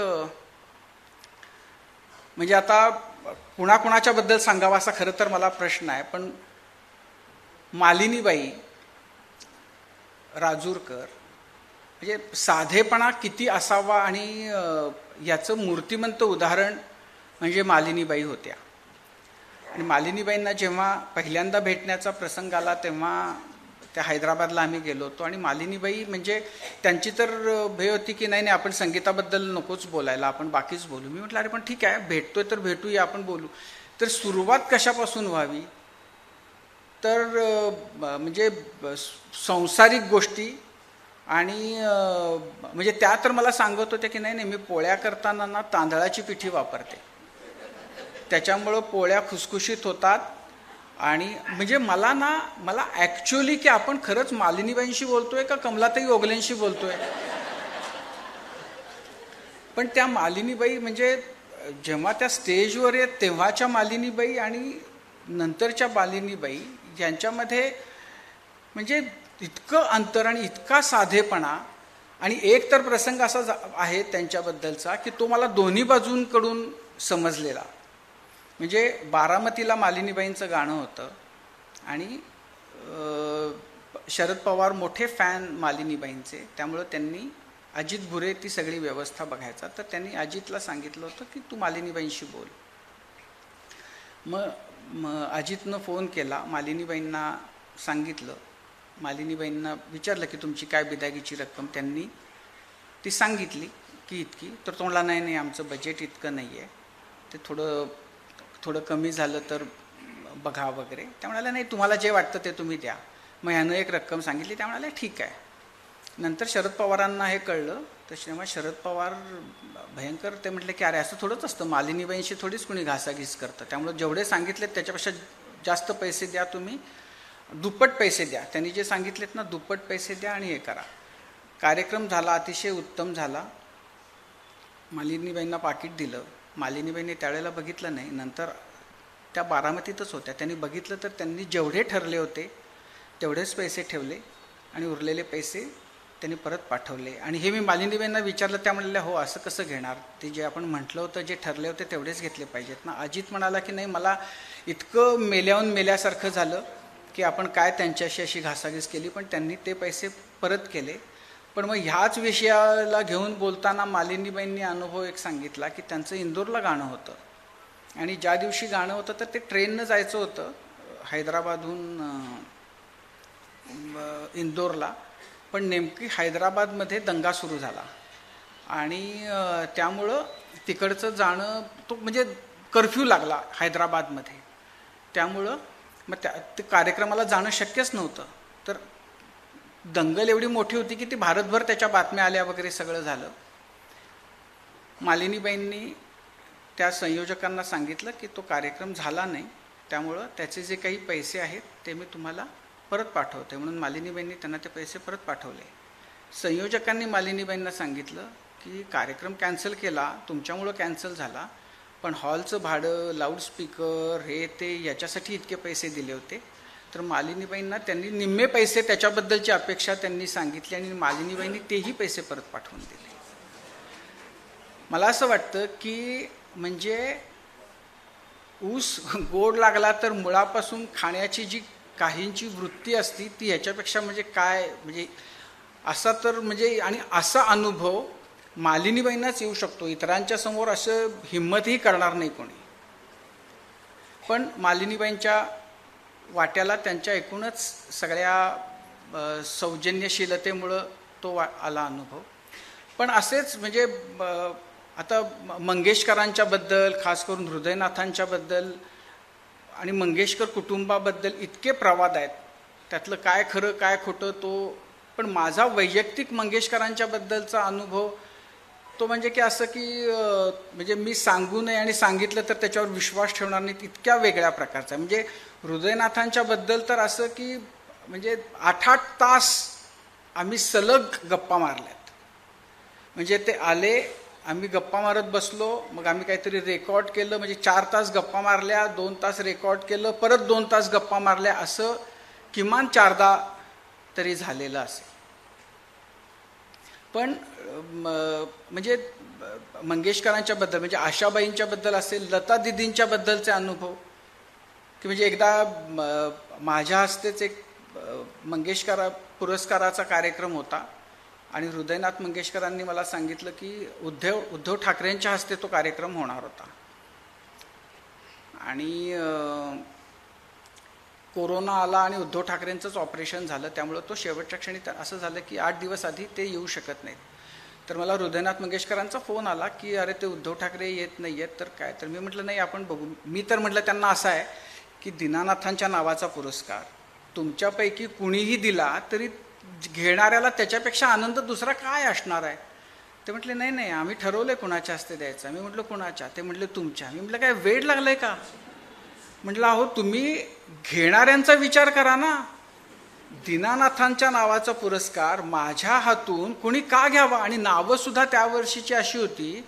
म्हणजे आता कुणाच्या बद्दल सांगावा असा खरं तर मला प्रश्न आहे, पण मालिनीबाई राजूरकर म्हणजे साधेपणा किती असावा आणि याचं मूर्तिमंत उदाहरण म्हणजे मालिनीबाई होत्या. आणि मालिनीबाईंना जेव्हा पहिल्यांदा भेटण्याचा प्रसंग आला तेव्हा त्या हैदराबादला आम्ही गेलो होतो आणि मालिनीबाई म्हणजे त्यांची तर भय होती की नाही आपण संगीताबद्दल नकोच बोलायला, आपण बाकीच बोलू. मी म्हटलं अरे पण ठीक आहे, भेटतोय तर भेटूया, आपण बोलू. तर सुरुवात कशापासून व्हावी तर म्हणजे सांसारिक गोष्टी आणि म्हणजे त्या तर मला सांगत होत्या की नाही मी पोळ्या करताना ना तांदळाची पिठी वापरते, त्याच्यामुळं पोळ्या खुसखुशीत होतात. आणि म्हणजे मला ॲक्च्युअली की आपण खरंच मालिनीबाईंशी बोलतोय का कमलाताई ओगलेंशी बोलतोय. पण त्या मालिनीबाई म्हणजे जेव्हा त्या स्टेजवर येत तेव्हाच्या मालिनीबाई आणि नंतरच्या मालिनीबाई यांच्यामध्ये म्हणजे इतकं अंतर आणि इतका साधेपणा. आणि एक तर प्रसंग असा आहे त्यांच्याबद्दलचा की तो मला दोन्ही बाजूंकडून समजलेला. म्हणजे बारामतीला मालिनीबाईंचं गाणं होतं आणि शरद पवार मोठे फॅन मालिनीबाईंचे, त्यामुळं त्यांनी अजित भुरे ती सगळी व्यवस्था बघायचा. तर त्यांनी अजितला सांगितलं होतं की तू मालिनीबाईंशी बोल. मग अजितनं फोन केला, मालिनीबाईंना सांगितलं, मालिनीबाईंना विचारलं की तुमची काय बिदागीची रक्कम, त्यांनी ती सांगितली की इतकी. तर तो म्हणला नाही आमचं बजेट इतकं नाही आहे, ते थोडं कमी झालं तर बघा वगैरे. त्या म्हणाल्या नाही तुम्हाला जे वाटतं ते तुम्ही द्या. मग ह्यानं एक रक्कम सांगितली, त्या म्हणाल्या ठीक आहे. नंतर शरद पवारांना हे कळलं तर तेव्हा शरद पवार भयंकर ते म्हटले की अरे असं थोडंच असतं, मालिनीबाईंशी थोडीच कुणी घासाघीस करतं, त्यामुळे जेवढे सांगितले त्याच्यापेक्षा जास्त पैसे द्या, तुम्ही दुप्पट पैसे द्या. त्यांनी जे सांगितलेत ना दुप्पट पैसे द्या आणि हे करा. कार्यक्रम झाला, अतिशय उत्तम झाला. मालिनीबाईंना पाकिट दिलं. मालिनीबाईंनी त्यावेळेला बघितलं नाही, नंतर त्या बारामतीतच होत्या, त्यांनी बघितलं तर त्यांनी जेवढे ठरले होते तेवढेच पैसे ठेवले आणि उरलेले पैसे त्यांनी परत पाठवले. आणि हे मी मालिनीबाईंना विचारलं, त्या म्हणल्या हो असं कसं घेणार, ते जे आपण म्हटलं होतं जे ठरले होते तेवढेच घेतले पाहिजेत ना. अजित म्हणाला की नाही मला इतकं मेल्यासारखं झालं की आपण काय त्यांच्याशी अशी घासाघीस केली, पण त्यांनी ते पैसे परत केले. पण मग ह्याच विषयाला घेऊन बोलताना मालिनीबाईंनी अनुभव एक सांगितला की त्यांचं इंदोरला गाणं होतं आणि ज्या दिवशी गाणं होतं तर ते ट्रेननं जायचं होतं हैदराबादहून इंदोरला. पण नेमकी हैदराबादमध्ये दंगा सुरू झाला आणि त्यामुळं तिकडचं जाणं तो म्हणजे कर्फ्यू लागला हैदराबादमध्ये, त्यामुळं मग ते कार्यक्रमाला जाणं शक्यच नव्हतं. तर दंगल एवढी मोठी होती की ती भारतभर त्याच्या बातम्या आल्या वगैरे सगळं झालं. मालिनीबाईंनी त्या संयोजकांना सांगितलं की तो कार्यक्रम झाला नाही, त्यामुळं त्याचे जे काही पैसे आहेत ते मी तुम्हाला परत पाठवते. म्हणून मालिनीबाईंनी त्यांना ते पैसे परत पाठवले. संयोजकांनी मालिनीबाईंना सांगितलं की कार्यक्रम कॅन्सल केला, तुमच्यामुळं कॅन्सल झाला, पण हॉलचं भाडं, लाऊडस्पीकर, हे ते याच्यासाठी इतके पैसे दिले होते. तर मालिनीबाईंना त्यांनी निम्मे पैसे त्याच्याबद्दलची अपेक्षा त्यांनी सांगितली आणि मालिनीबाईंनी तेही पैसे परत पाठवून दिले. मला असं वाटतं की म्हणजे ऊस गोड लागला तर मुळापासून खाण्याची जी काहींची वृत्ती असती ती ह्याच्यापेक्षा म्हणजे काय, म्हणजे असा तर म्हणजे आणि असा अनुभव मालिनीबाईंनाच येऊ शकतो. इतरांच्या समोर असं हिंमतही करणार नाही कोणी. पण मालिनीबाईंच्या वाट्याला त्यांच्या एकूणच सगळ्या सौजन्यशीलतेमुळं तो आला अनुभव. पण असेच म्हणजे आता मंगेशकरांच्याबद्दल, खास करून हृदयनाथांच्याबद्दल आणि मंगेशकर कुटुंबाबद्दल इतके प्रवाद आहेत, त्यातलं काय खरं काय खोटं तो. पण माझा वैयक्तिक मंगेशकरांच्याबद्दलचा अनुभव तो म्हणजे की असं की म्हणजे मी सांगू नये आणि सांगितलं तर त्याच्यावर विश्वास ठेवणार नाही, इतक्या वेगळ्या प्रकारचा. म्हणजे हृदयनाथांच्याबद्दल तर असं की म्हणजे 8-8 तास आम्ही सलग गप्पा मारल्यात. म्हणजे ते आले, आम्ही गप्पा मारत बसलो, मग आम्ही काहीतरी रेकॉर्ड केलं, म्हणजे 4 तास गप्पा मारल्या, 2 तास रेकॉर्ड केलं, परत 2 तास गप्पा मारल्या, असं किमान 4दा तरी झालेलं असेल. पण म्हणजे मंगेशकरांच्याबद्दल म्हणजे आशाबाईंच्याबद्दल असेल, लता दिदींच्याबद्दलचे अनुभव की म्हणजे एकदा माझ्या हस्तेच एक मंगेशकर पुरस्काराचा कार्यक्रम होता आणि हृदयनाथ मंगेशकरांनी मला सांगितलं की उद्धव ठाकरेंच्या हस्ते तो कार्यक्रम होणार होता. आणि कोरोना आला आणि उद्धव ठाकरेंचंच ऑपरेशन झालं, त्यामुळं तो शेवटच्या क्षणी असं झालं की 8 दिवस आधी ते येऊ शकत नाहीत. तर मला हृदयनाथ मंगेशकरांचा फोन आला की अरे ते उद्धव ठाकरे येत नाही आहेत तर काय. तर मी म्हटलं नाही आपण बघू. मी तर म्हटलं त्यांना असं आहे की दीनानाथांच्या नावाचा पुरस्कार तुमच्यापैकी कुणीही दिला तरी घेणाऱ्याला त्याच्यापेक्षा आनंद दुसरा काय असणार आहे. ते म्हटले नाही नाही आम्ही ठरवलंय कुणाच्या हस्ते द्यायचा. मी म्हटलं कुणाच्या. ते म्हटले तुमच्या. मी म्हटलं काय वेळ लागलाय का. म्हटलं अहो तुम्ही घेणाऱ्यांचा विचार करा ना. दीनानाथांच्या नावाचा पुरस्कार माझ्या हातून कुणी का घ्यावा. आणि नावं सुद्धा त्या वर्षीची अशी होती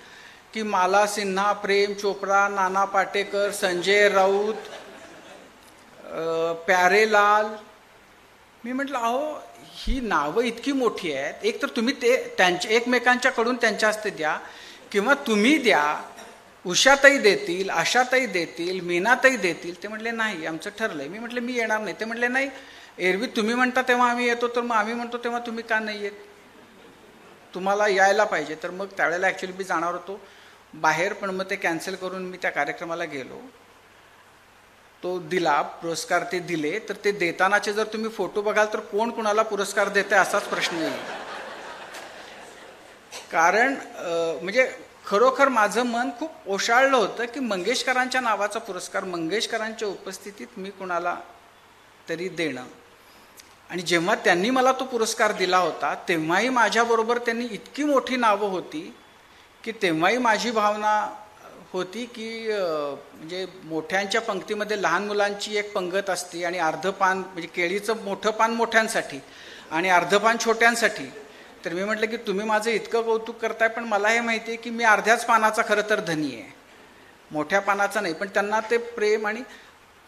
की माला सिन्हा, प्रेम चोप्रा, नाना पाटेकर, संजय राऊत, प्यारेलाल. मी म्हटलं अहो ही नावं इतकी मोठी आहेत, एक तर तुम्ही ते त्यांच्या एकमेकांच्याकडून त्यांच्या हस्ते द्या किंवा तुम्ही द्या. उषाताई देतील, आशाताई देतील, मीनाताई देतील. ते म्हटले नाही आमचं ठरलंय. मी म्हटलं मी येणार नाही. ते म्हटले नाही एरवी तुम्ही म्हणता तेव्हा आम्ही येतो, तर मग आम्ही म्हणतो तेव्हा तुम्ही का नाही येत, तुम्हाला यायला पाहिजे. तर मग त्यावेळेला ॲक्च्युली मी जाणार होतो बाहेर, पण मग ते कॅन्सल करून मी त्या कार्यक्रमाला गेलो. तो दिला पुरस्कार, ते दिले. तर ते देतानाचे जर तुम्ही फोटो बघाल तर कोण कुणाला पुरस्कार देते असाच प्रश्न येईल. कारण म्हणजे खरोखर माझं मन खूप ओशाळलं होतं की मंगेशकरांच्या नावाचा पुरस्कार मंगेशकरांच्या उपस्थितीत मी कुणाला तरी देणं. आणि जेव्हा त्यांनी मला तो पुरस्कार दिला होता तेव्हाही माझ्याबरोबर त्यांनी इतकी मोठी नावं होती की तेव्हाही माझी भावना होती की म्हणजे मोठ्यांच्या पंक्तीमध्ये लहान मुलांची एक पंगत असते आणि अर्धं पान म्हणजे केळीचं मोठं पान मोठ्यांसाठी आणि अर्धं पान छोट्यांसाठी. तर मी म्हटलं की तुम्ही माझं इतकं कौतुक करताय, पण मला हे माहिती आहे की मी अर्ध्याच पानाचा खरं तर धनी आहे, मोठ्या पानाचा नाही. पण त्यांना ते प्रेम. आणि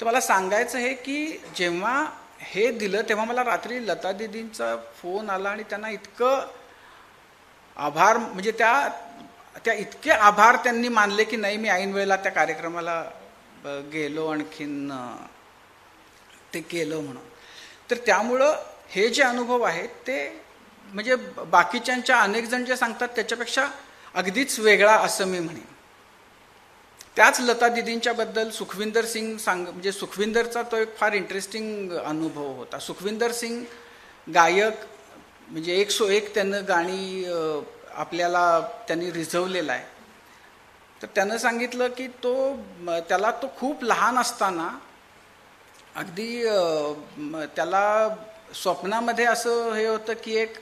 तर मला सांगायचं आहे की जेव्हा हे दिलं तेव्हा मला रात्री लता दिदींचा फोन आला आणि त्यांना इतकं आभार म्हणजे त्या इतके आभार त्यांनी मानले की नाही मी ऐन वेळेला त्या कार्यक्रमाला गेलो आणखीन ते केलं म्हणून. तर त्यामुळं हे जे अनुभव आहेत ते म्हणजे बाकीच्यांच्या अनेक जण जे सांगतात त्याच्यापेक्षा अगदीच वेगळा असं मी म्हणेन. त्याच लता दिदींच्या बद्दल सुखविंदर सिंग म्हणजे सुखविंदरचा तो एक फार इंटरेस्टिंग अनुभव होता. सुखविंदर सिंग गायक म्हणजे 101 त्यानं गाणी आपल्याला त्यांनी रिझवलेला आहे. तर त्यानं सांगितलं की त्याला तो खूप लहान असताना अगदी त्याला स्वप्नामध्ये असं हे होतं की एक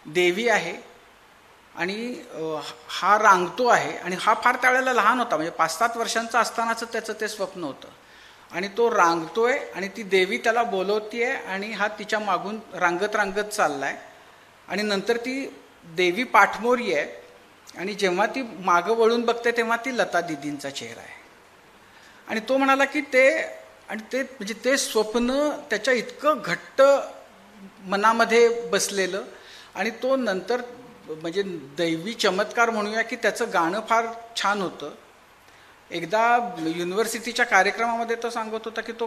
देवी आहे आणि हा रांगतो आहे. आणि हा फार त्यावेळेला लहान होता, म्हणजे 5-7 वर्षांचा असतानाच त्याचं ते स्वप्न होतं. आणि तो रांगतोय आणि ती देवी त्याला बोलवतीये आणि हा तिच्या मागून रांगत रांगत चाललाय. आणि नंतर ती देवी पाठमोरी आहे आणि जेव्हा ती मागं वळून बघते तेव्हा ती लता दिदींचा चेहरा आहे. आणि तो म्हणाला की म्हणजे ते स्वप्न त्याच्या इतकं घट्ट मनामध्ये बसलेलं. आणि तो नंतर म्हणजे दैवी चमत्कार म्हणूया की त्याचं गाणं फार छान होतं. एकदा युनिव्हर्सिटीच्या कार्यक्रमामध्ये तो सांगत होता की तो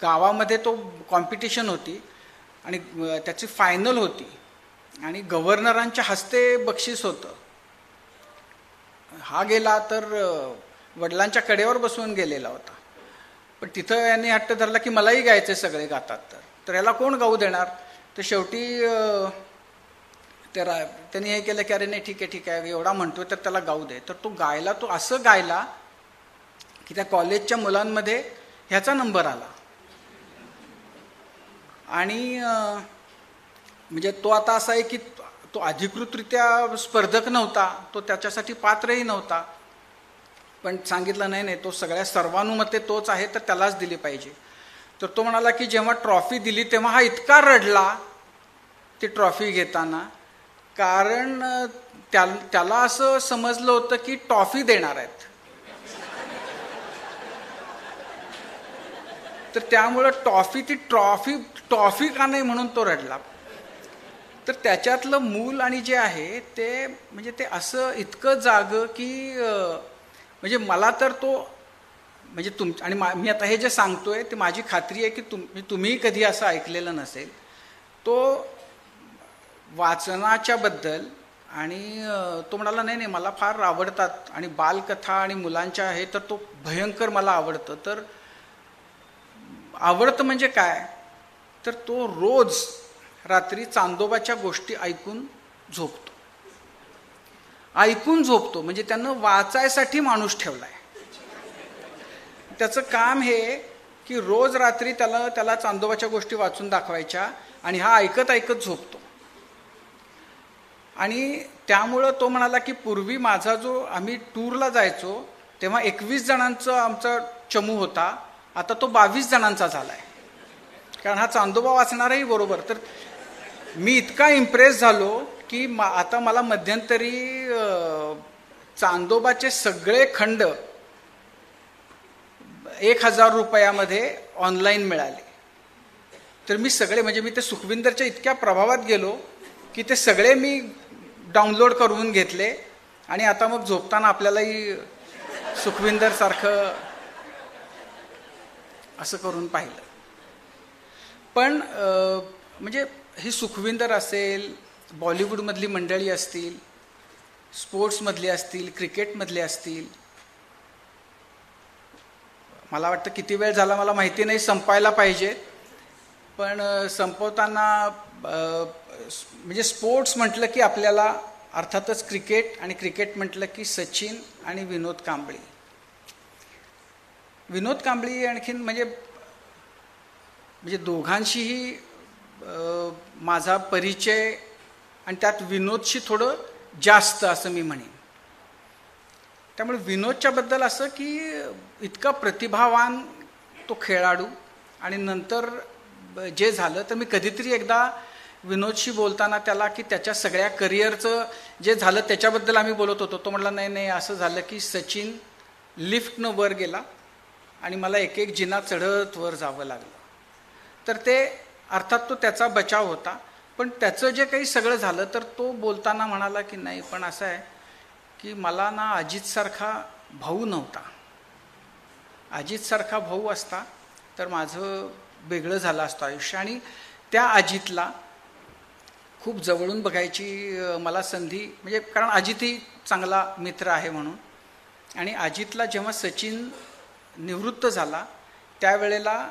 गावामध्ये तो कॉम्पिटिशन होती आणि त्याची फायनल होती आणि गव्हर्नरांच्या हस्ते बक्षीस होतं. हा गेला तर वडिलांच्या कडेवर बसवून गेलेला होता, पण तिथं यांनी हट्ट धरला की मलाही गायचे, सगळे गातात तर याला कोण गाऊ देणार. तर शेवटी त्यांनी हे केलं की अरे नाही ठीक आहे एवढा म्हणतोय तर त्याला गाऊ दे. तर तो गायला, तो असं गायला की त्या कॉलेजच्या मुलांमध्ये ह्याचा नंबर आला. आणि म्हणजे तो आता असा आहे की तो अधिकृतरित्या स्पर्धक नव्हता, तो त्याच्यासाठी पात्रही नव्हता, पण सांगितलं नाही तो सगळ्या सर्वानुमते तोच आहे तर त्यालाच दिली पाहिजे. तर तो म्हणाला की जेव्हा ट्रॉफी दिली तेव्हा हा इतका रडला ती ट्रॉफी घेताना, कारण त्याला असं समजलं होतं की ट्रॉफी देणार आहेत. तर त्यामुळं ट्रॉफी का नाही म्हणून तो रडला. तर त्याच्यातलं मूल आणि जे आहे ते म्हणजे ते असं इतकं जागं की म्हणजे मला तर तो म्हणजे आणि मी आता हे जे सांगतोय ते माझी खात्री आहे की तुम्ही कधी असं ऐकलेलं नसेल. तो वाचनाच्या बद्दल आणि तो म्हणाला नाही मला फार आवडतात आणि बालकथा आणि मुलांच्या आहे तर तो भयंकर मला आवडतं. तर आवडतं म्हणजे काय, तर तो रोज रात्री चांदोबाच्या गोष्टी ऐकून झोपतो म्हणजे त्यानं वाचायसाठी माणूस ठेवलाय. त्याचं काम हे की रोज रात्री त्याला चांदोबाच्या गोष्टी वाचून दाखवायच्या आणि हा ऐकत झोपतो. आणि त्यामुळं तो म्हणाला की पूर्वी माझा जो आम्ही टूरला जायचो तेव्हा 21 जणांचा आमचा चमू होता, आता तो 22 जणांचा झालाय, कारण हा चांदोबा वाचणारही बरोबर. तर मी इतका इम्प्रेस झालो की आता मला मध्यंतरी चांदोबाचे सगळे खंड 1000 रुपयामध्ये ऑनलाईन मिळाले. तर मी सगळे म्हणजे मी ते सुखविंदरच्या इतक्या प्रभावात गेलो की ते सगळे मी डाउनलोड करून घेतले आणि आता मग झोपताना आपल्यालाही सुखविंदर सारखं असं करून पाहिलं. पण म्हणजे ही सुखविंदर असेल, बॉलिवूडमधली मंडळी असतील, स्पोर्ट्समधली असतील, क्रिकेटमधले असतील, मला वाटतं किती वेळ झाला मला माहिती नाही, संपायला पाहिजे. पण संपवताना म्हणजे स्पोर्ट्स म्हटलं की आपल्याला अर्थातच क्रिकेट, आणि क्रिकेट म्हटलं की सचिन आणि विनोद कांबळी आणखीन म्हणजे दोघांशीही माझा परिचय आणि त्यात विनोदशी थोडं जास्त असं मी म्हणेन. त्यामुळे विनोदच्या बद्दल असं की इतका प्रतिभावान तो खेळाडू, आणि नंतर जे झालं तर मी कधीतरी एकदा विनोदशी बोलताना त्याला की त्याच्या सगळ्या करिअरचं जे झालं त्याच्याबद्दल आम्ही बोलत होतो. तो म्हटला नाही असं झालं की सचिन लिफ्टनं वर गेला आणि मला एक जिना चढत वर जावं लागलं. तर ते अर्थात तो त्याचा बचाव होता, पण त्याचं जे काही सगळं झालं तर तो बोलताना म्हणाला की नाही पण असं आहे की मला ना अजितसारखा भाऊ नव्हता. अजितसारखा भाऊ असता तर माझं वेगळं झालं असतं आयुष्य. आणि त्या अजितला खूप जवळून बघायची मला संधी, म्हणजे कारण अजितही चांगला मित्र आहे म्हणून. आणि अजितला जेव्हा सचिन निवृत्त झाला त्यावेळेला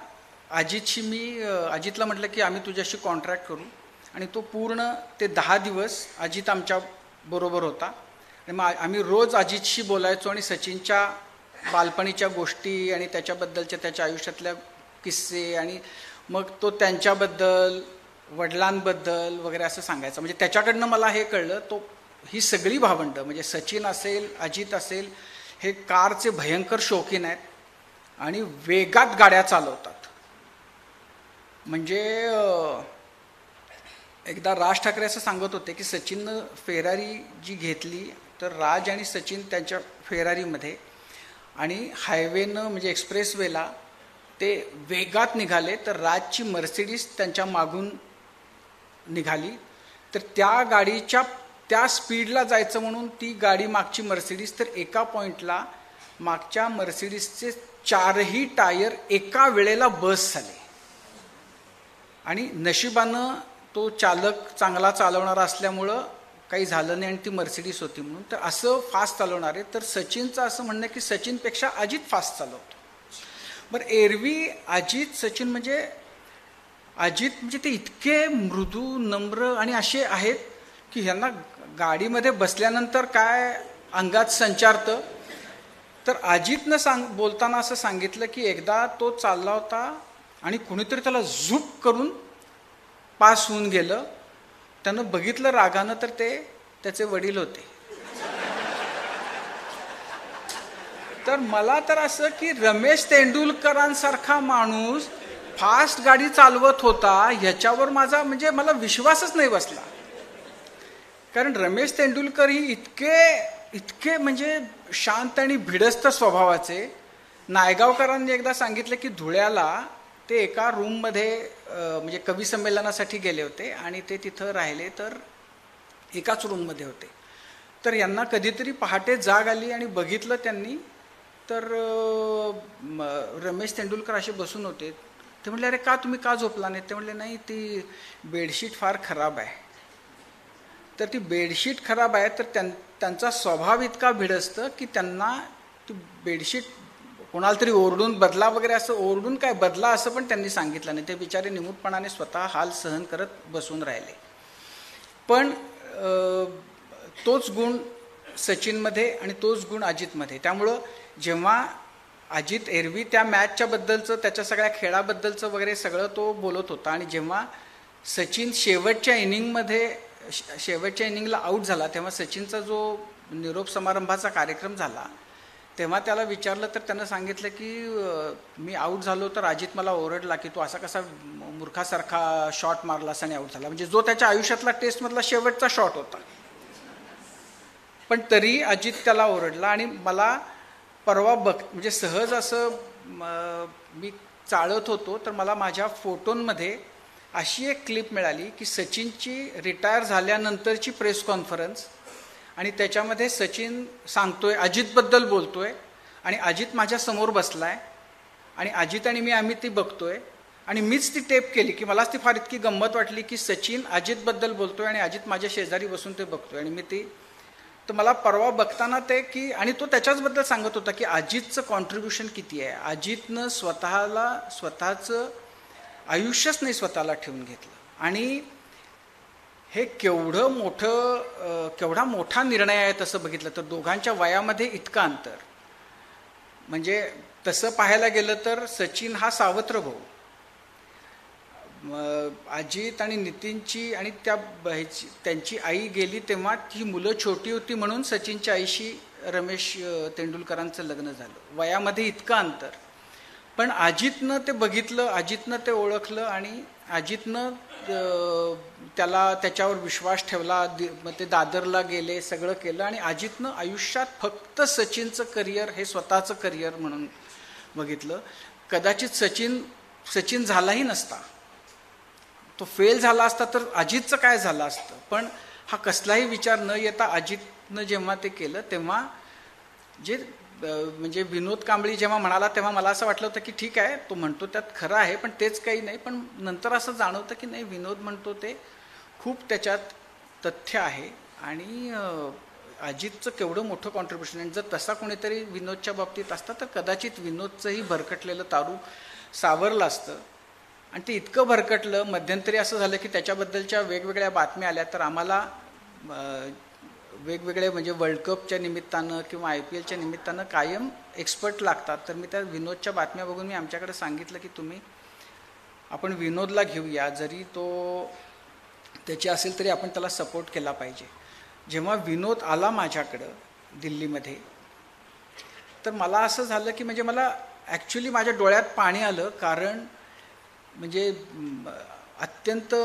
अजितला म्हटलं की आम्ही तुझ्याशी कॉन्ट्रॅक्ट करू, आणि तो पूर्ण ते 10 दिवस अजित आमच्या बरोबर होता. आणि मग आम्ही रोज अजितशी बोलायचो आणि सचिनच्या बालपणीच्या गोष्टी आणि त्याच्याबद्दलच्या त्याच्या आयुष्यातल्या किस्से, आणि मग तो त्यांच्याबद्दल, वडिलांबद्दल वगैरे असं सांगायचं. म्हणजे त्याच्याकडनं मला हे कळलं, ही सगळी भावंडं म्हणजे सचिन असेल, अजित असेल, हे कारचे भयंकर शौकीन आहेत आणि वेगात गाड्या चालवतात. म्हणजे एकदा राज ठाकरे असं सांगत होते की सचिननं फेरारी जी घेतली तर राज आणि सचिन त्यांच्या फेरारीमध्ये आणि हायवेनं म्हणजे एक्सप्रेसवेला ते वेगात निघाले, तर राजची मर्सिडीज त्यांच्या मागून निघाली. तर त्या गाडीच्या त्या स्पीडला जायचं म्हणून ती गाडी मागची मर्सिडीज, तर एका पॉईंटला मागच्या मर्सिडीजचे 4ही टायर एका वेळेला बस झाले. आणि नशिबानं तो चालक चांगला चालवणारा असल्यामुळं काही झालं नाही आणि ती मर्सिडीज होती म्हणून. तर असं फास्ट चालवणारे, तर सचिनचं असं म्हणणं की सचिनपेक्षा अजित फास्ट चालवतो. बरं, एरवी अजित सचिन म्हणजे अजित म्हणजे ते इतके मृदू नम्र आणि असे आहेत की ह्यांना गाडीमध्ये बसल्यानंतर काय अंगात संचारतं. तर अजितनं बोलताना असं सांगितलं की एकदा तो चालला होता आणि कुणीतरी त्याला झूप करून पास होऊन गेलं. त्यानं बघितलं रागानं, तर ते त्याचे वडील होते. तर मला तर असं की रमेश तेंडुलकरांसारखा माणूस फास्ट गाडी चालवत होता ह्याच्यावर माझा म्हणजे मला विश्वासच नाही बसला. कारण रमेश तेंडुलकर ही इतके म्हणजे शांत आणि भिडस्त स्वभावाचे. नायगावकरांनी एकदा सांगितलं की धुळ्याला ते एका रूममध्ये म्हणजे कवी संमेलनासाठी गेले होते आणि ते तिथं राहिले, तर एकाच रूममध्ये होते. तर यांना कधीतरी पहाटे जाग आली आणि बघितलं त्यांनी, तर रमेश तेंडुलकर असे बसून होते. ते म्हणले, अरे का तुम्ही का झोपला नाही? ते म्हणले, नाही ती बेडशीट फार खराब आहे. तर ती बेडशीट खराब आहे, तर त्यांचा स्वभाव इतका भिडस्त की त्यांना ती बेडशीट कोणाला तरी ओरडून बदला वगैरे, असं ओरडून काय बदला असं पण त्यांनी सांगितलं नाही. ते बिचारे निमूटपणाने स्वतः हाल सहन करत बसून राहिले. पण तोच गुण सचिनमध्ये आणि तोच गुण अजितमध्ये. त्यामुळं जेव्हा अजित एरवी त्या मॅचच्या बद्दलचं, त्याच्या सगळ्या खेळाबद्दलचं वगैरे सगळं तो बोलत होता, आणि जेव्हा सचिन शेवटच्या इनिंगला आऊट झाला, तेव्हा सचिनचा जो निरोप समारंभाचा कार्यक्रम झाला, तेव्हा त्याला विचारलं, तर त्यानं सांगितलं की मी आऊट झालो तर अजित मला ओरडला की तू असा कसा मूर्खासारखा शॉट मारलास आणि आऊट झाला. म्हणजे जो त्याच्या आयुष्यातला टेस्टमधला शेवटचा शॉट होता. पण तरी अजित त्याला ओरडला. आणि मला परवा म्हणजे सहज असं मी चाळत होतो, तर मला माझ्या फोटोंमध्ये अशी एक क्लिप मिळाली की सचिनची रिटायर झाल्यानंतरची प्रेस कॉन्फरन्स, आणि त्याच्यामध्ये सचिन सांगतोय, अजितबद्दल बोलतोय, आणि अजित माझ्या समोर बसलाय आणि अजित आणि आम्ही ती बघतोय. आणि मीच ती टेप केली की मलाच ती फार इतकी गंमत वाटली की सचिन अजितबद्दल बोलतोय आणि अजित माझ्या शेजारी बसून ते बघतोय. आणि मी ती, तर मला परवा बघताना ते की, आणि तो त्याच्याचबद्दल सांगत होता की अजितचं कॉन्ट्रीब्युशन किती आहे. अजितनं स्वतःचं आयुष्यच नाही स्वतःला ठेवून घेतलं. आणि हे केवढा मोठा निर्णय आहे तसं बघितलं तर. दोघांच्या वयामध्ये इतकं अंतर, म्हणजे तसं पाहायला गेलं तर सचिन हा सावत्र भाऊ. अजित आणि नितीनची आणि त्यांची आई गेली तेव्हा ती मुलं छोटी होती, म्हणून सचिनच्या आईशी रमेश तेंडुलकरांचं लग्न झालं. वयामध्ये इतकं अंतर. पण अजितनं ते बघितलं, अजितनं ते ओळखलं, आणि अजितनं त्याच्यावर विश्वास ठेवला. मग ते दादरला गेले, सगळं केलं, आणि अजितनं आयुष्यात फक्त सचिनचं करिअर हे स्वतःचं करिअर म्हणून बघितलं. कदाचित सचिन झालाही नसता, तो फेल झाला असता तर अजितचं काय झालं असतं. पण हा कसलाही विचार न येता अजितनं जेव्हा ते केलं, तेव्हा म्हणजे विनोद कांबळी जेव्हा म्हणाला तेव्हा मला असं वाटलं होतं की ठीक आहे, तो म्हणतो त्यात खरं आहे, पण तेच काही नाही. पण नंतर असं जाणवतं की नाही, विनोद म्हणतो ते खूप त्याच्यात तथ्य आहे. आणि अजितचं केवढं मोठं कॉन्ट्रीब्युशन आहे. जर तसा कोणीतरी विनोदच्या बाबतीत असता तर कदाचित विनोदचंही भरकटलेलं तारू सावरलं असतं. आणि ते इतकं भरकटलं, मध्यंतरी असं झालं की त्याच्याबद्दलच्या वेगवेगळ्या बातम्या आल्या, तर आम्हाला वेगवेगळे म्हणजे वर्ल्ड कपच्या निमित्तानं किंवा IPLच्या निमित्तानं कायम एक्सपर्ट लागतात. तर मी त्या विनोदच्या बातम्या बघून मी आमच्याकडे सांगितलं की आपण विनोदला घेऊया, जरी तो त्याची असेल तरी आपण त्याला सपोर्ट केला पाहिजे. जेव्हा विनोद आला माझ्याकडं दिल्लीमध्ये, तर मला असं झालं की म्हणजे मला ॲक्च्युली माझ्या डोळ्यात पाणी आलं. कारण म्हणजे अत्यंत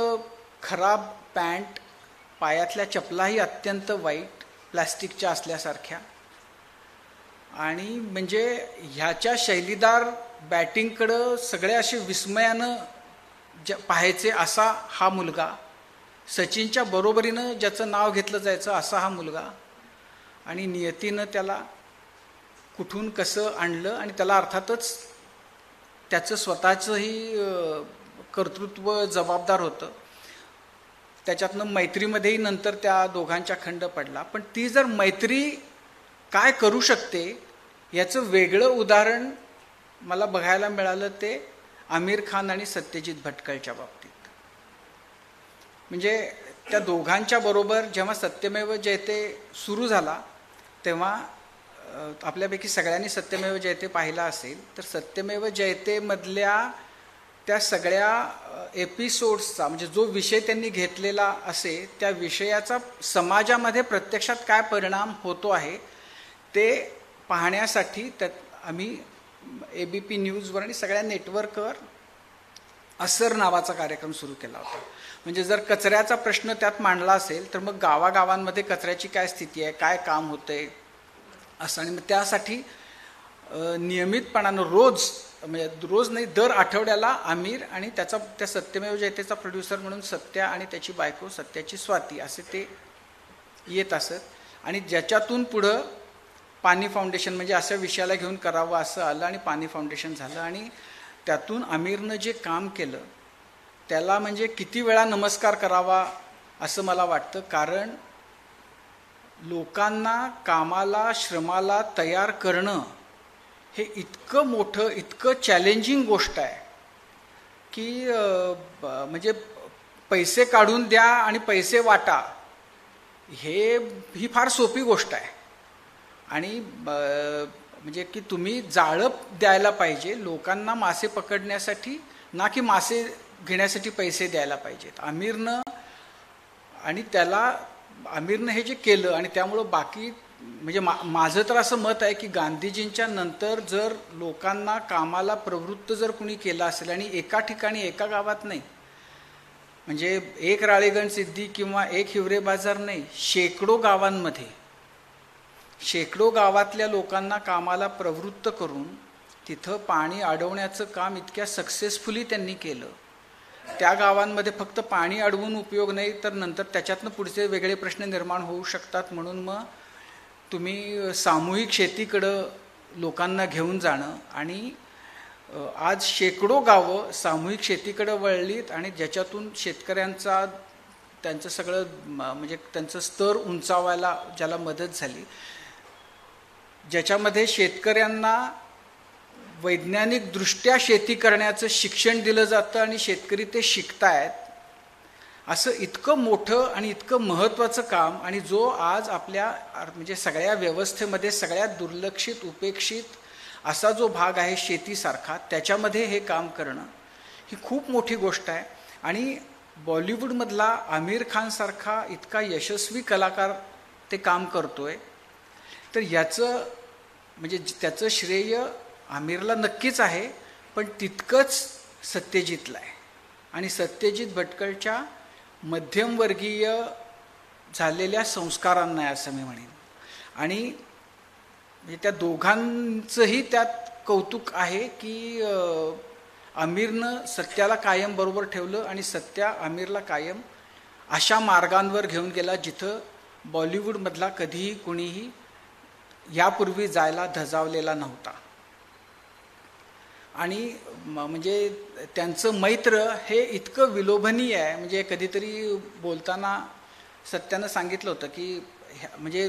खराब पॅन्ट, पायातल्या चपलाही अत्यंत वाईट प्लॅस्टिकच्या असल्यासारख्या, आणि म्हणजे ह्याच्या शैलीदार बॅटिंगकडं सगळे असे विस्मयानं पाहायचे असा हा मुलगा. सचिनच्या बरोबरीनं ज्याचं नाव घेतलं जायचं असा हा मुलगा, आणि नियतीनं त्याला कुठून कसं आणलं आणि त्याला अर्थातच त्याचं स्वतःचंही कर्तृत्व जबाबदार होतं. त्याच्यातनं मैत्रीमध्येही नंतर त्या दोघांच्या खंड पडला. पण ती जर मैत्री काय करू शकते याचं वेगळं उदाहरण मला बघायला मिळालं ते आमिर खान आणि सत्यजित भटकळच्या बाबतीत. म्हणजे त्या दोघांच्या बरोबर जेव्हा सत्यमेव जयते सुरू झाला तेव्हा आपल्यापैकी सगळ्यांनी सत्यमेव जयते पाहिला असेल, तर सत्यमेव जयतेमधल्या त्या सगळ्या एपिसोड्सचा म्हणजे जो विषय त्यांनी घेतलेला असे त्या विषयाचा समाजामध्ये प्रत्यक्षात काय परिणाम होतो आहे ते पाहण्यासाठी त्यात आम्ही ABP न्यूजवर आणि सगळ्या नेटवर्कवर असर नावाचा कार्यक्रम सुरू केला होता. म्हणजे जर कचऱ्याचा प्रश्न त्यात मांडला असेल तर मग गावागावांमध्ये कचऱ्याची काय स्थिती आहे, काय काम होतंय असं. आणि मग त्यासाठी नियमितपणानं रोज नाही दर आठवड्याला आमिर आणि त्या सत्यमेव जयतेचा प्रोड्युसर म्हणून सत्या आणि त्याची बायको सत्याची स्वाती असे ते येत असत. आणि ज्याच्यातून पुढं पाणी फाउंडेशन म्हणजे अशा विषयाला घेऊन करावं असं आलं आणि पाणी फाउंडेशन झालं. आणि त्यातून आमिरनं जे काम केलं त्याला म्हणजे किती वेळा नमस्कार करावा असं मला वाटतं. कारण लोकांना कामाला श्रमाला तयार करणं हे इतकं मोठं इतकं चॅलेंजिंग गोष्ट आहे की म्हणजे पैसे काढून द्या आणि पैसे वाटा ही फार सोपी गोष्ट आहे. आणि म्हणजे की तुम्ही जाळं द्यायला पाहिजे लोकांना मासे पकडण्यासाठी, ना की मासे घेण्यासाठी पैसे द्यायला पाहिजेत. आमिरनं हे जे केलं आणि त्यामुळं बाकी म्हणजे माझं तर असं मत आहे की गांधीजींच्या नंतर जर लोकांना कामाला प्रवृत्त जर कुणी केलं असेल आणि एका ठिकाणी एका गावात नाही, म्हणजे एक राळेगण सिद्धी किंवा एक हिवरे बाजार नाही, शेकडो गावातल्या लोकांना कामाला प्रवृत्त करून तिथं पाणी अडवण्याचं काम इतक्या सक्सेसफुली त्यांनी केलं. त्या गावांमध्ये फक्त पाणी अडवून उपयोग नाही तर नंतर त्याच्यातनं पुढचे वेगळे प्रश्न निर्माण होऊ शकतात. म्हणून मग तुम्ही सामूहिक शेतीकडं लोकांना घेऊन जाणं आणि आज शेकडो गावं सामूहिक शेतीकडं वळलीत आणि ज्याच्यातून शेतकऱ्यांचा त्यांचं सगळं म्हणजे त्यांचं स्तर उंचावायला ज्याला मदत झाली, ज्याच्यामध्ये शेतकऱ्यांना वैज्ञानिकदृष्ट्या शेती करण्याचं शिक्षण दिलं जातं आणि शेतकरी ते शिकतायत, असं इतकं मोठं आणि इतकं महत्त्वाचं काम. आणि जो आज आपल्या म्हणजे सगळ्या व्यवस्थेमध्ये सगळ्यात दुर्लक्षित उपेक्षित असा जो भाग आहे शेतीसारखा, त्याच्यामध्ये हे काम करणं ही खूप मोठी गोष्ट आहे. आणि बॉलिवूडमधला आमिर खानसारखा इतका यशस्वी कलाकार ते काम करतोय, तर याचं म्हणजे त्याचं श्रेय आमिरला नक्कीच आहे, पण तितकंच सत्यजितला आहे. आणि सत्यजित भटकळच्या मध्यमवर्गीय झालेल्या संस्कारांना आहे असं मी म्हणेन. आणि म्हणजे त्या दोघांचंही त्यात कौतुक आहे की आमिरनं सत्याला कायम बरोबर ठेवलं आणि सत्या आमिरला कायम अशा मार्गांवर घेऊन गेला जिथं बॉलिवूडमधला कधीही कोणीही यापूर्वी जायला धजावलेला नव्हता. आणि म्हणजे त्यांचं मैत्र हे इतकं विलोभनीय आहे. म्हणजे कधीतरी बोलताना सत्यानं सांगितलं होतं की म्हणजे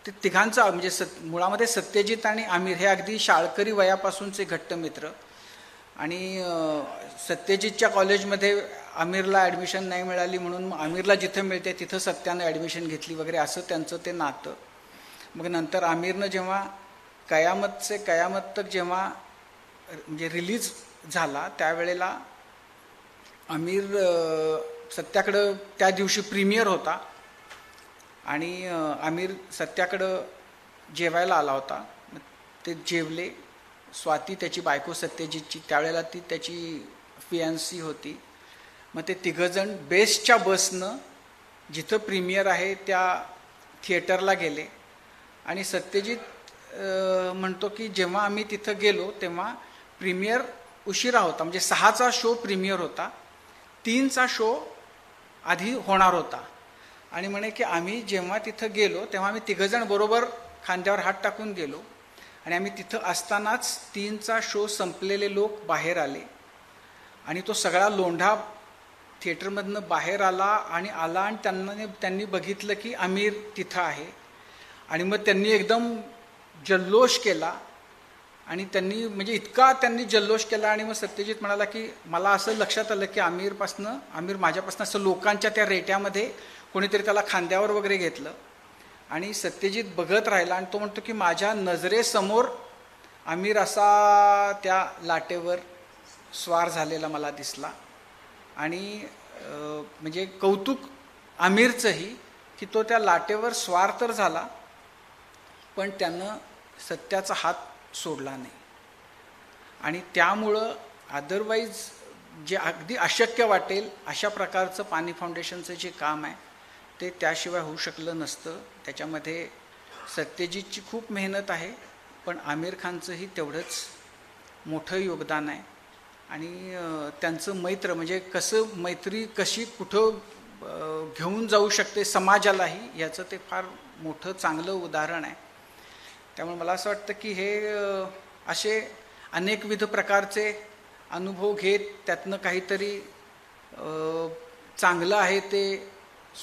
ते तिघांचा म्हणजे मुळामध्ये सत्यजित आणि आमिर हे अगदी शाळकरी वयापासूनचे घट्ट मित्र. आणि सत्यजितच्या कॉलेजमध्ये आमिरला ॲडमिशन नाही मिळाली म्हणून आमिरला जिथं मिळते तिथं सत्यानं ॲडमिशन घेतली वगैरे असं त्यांचं ते नातं. मग नंतर आमिरनं जेव्हा कयामत तक जेव्हा म्हणजे रिलीज झाला त्यावेळेला आमिर सत्याकडं त्या दिवशी प्रीमियर होता आणि आमिर सत्याकडं जेवायला आला होता. ते जेवले. स्वाती त्याची बायको सत्यजितची, त्यावेळेला ती त्याची फियांसी होती. मग ते तिघंजण बेस्टच्या बसनं जिथं प्रीमियर आहे त्या थिएटरला गेले. आणि सत्यजित म्हणतो की जेव्हा आम्ही तिथं गेलो तेव्हा प्रीमियर उशिरा होता, म्हणजे 6चा शो प्रीमियर होता, 3चा शो आधी होणार होता. आणि म्हणे की आम्ही जेव्हा तिथं गेलो तेव्हा आम्ही तिघंजण बरोबर खांद्यावर हात टाकून गेलो आणि आम्ही तिथं असतानाच 3चा शो संपलेले लोक बाहेर आले आणि तो सगळा लोंढा थिएटरमधनं बाहेर आला आणि त्यांनी बघितलं की आमिर तिथं आहे. आणि मग त्यांनी एकदम जल्लोष केला आणि म्हणजे इतका त्यांनी जल्लोष केला. आणि मग सत्यजित म्हणाला की मला असं लक्षात आलं की आमिर माझ्यापासनं असं लोकांच्या त्या रेट्यामध्ये कोणीतरी त्याला खांद्यावर वगैरे घेतलं. आणि सत्यजित बघत राहिला आणि तो म्हणतो की माझ्या नजरेसमोर आमिर असा त्या लाटेवर स्वार झालेला मला दिसला. आणि म्हणजे कौतुक आमिरचंही की तो त्या लाटेवर स्वार तर झाला पण त्यानं सत्याचा हात सोडला नाही. आणि त्यामुळं अदरवाईज जे अगदी अशक्य वाटेल अशा प्रकारचं पाणी फाउंडेशनचं जे काम आहे ते त्याशिवाय होऊ शकलं नसतं. त्याच्यामध्ये सत्यजितची खूप मेहनत आहे पण आमिर खानचंही तेवढंच मोठं योगदान आहे. आणि त्यांचं म्हणजे मैत्री कशी कुठं घेऊन जाऊ शकते समाजालाही याचं ते फार मोठं चांगलं उदाहरण आहे. त्यामुळे मला असं वाटतं की हे असे अनेकविध प्रकारचे अनुभव घेत त्यातनं काहीतरी चांगलं आहे ते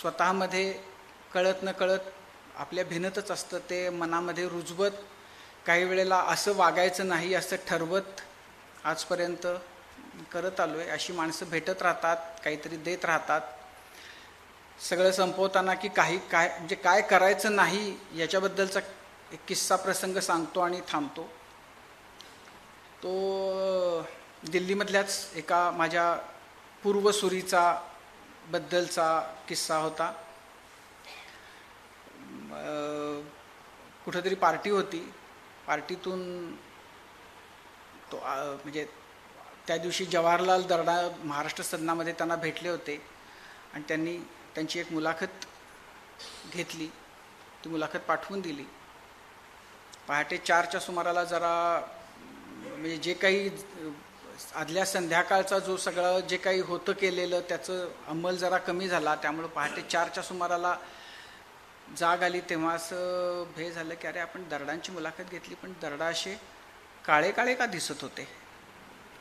स्वतःमध्ये कळत न कळत आपल्या भिनतच असतं. ते मनामध्ये रुजवत काही वेळेला असं वागायचं नाही असं ठरवत आजपर्यंत करत आलो आहे. अशी माणसं भेटत राहतात, काहीतरी देत राहतात. सगळं संपवताना की म्हणजे काय करायचं नाही याच्याबद्दलचा एक किस्सा प्रसंग सांगतो आणि थांबतो. तो दिल्लीमधल्याच एका माझ्या पूर्वसुरीचा बद्दलचा किस्सा होता. कुठंतरी पार्टी होती. पार्टीतून तो म्हणजे त्या दिवशी जवाहरलाल दर्डा महाराष्ट्र सदनामध्ये त्यांना भेटले होते आणि त्यांची एक मुलाखत घेतली. ती मुलाखत पाठवून दिली. पहाटे 4च्या सुमाराला जरा म्हणजे जे काही आदल्या संध्याकाळचा जो सगळं जे काही होतं केलेलं त्याचं अंमल जरा कमी झाला. त्यामुळं पहाटे 4च्या सुमाराला जाग आली. तेव्हा असं भय झालं की अरे आपण दर्डांची मुलाखत घेतली पण दर्डा असे काळे काळे का दिसत होते.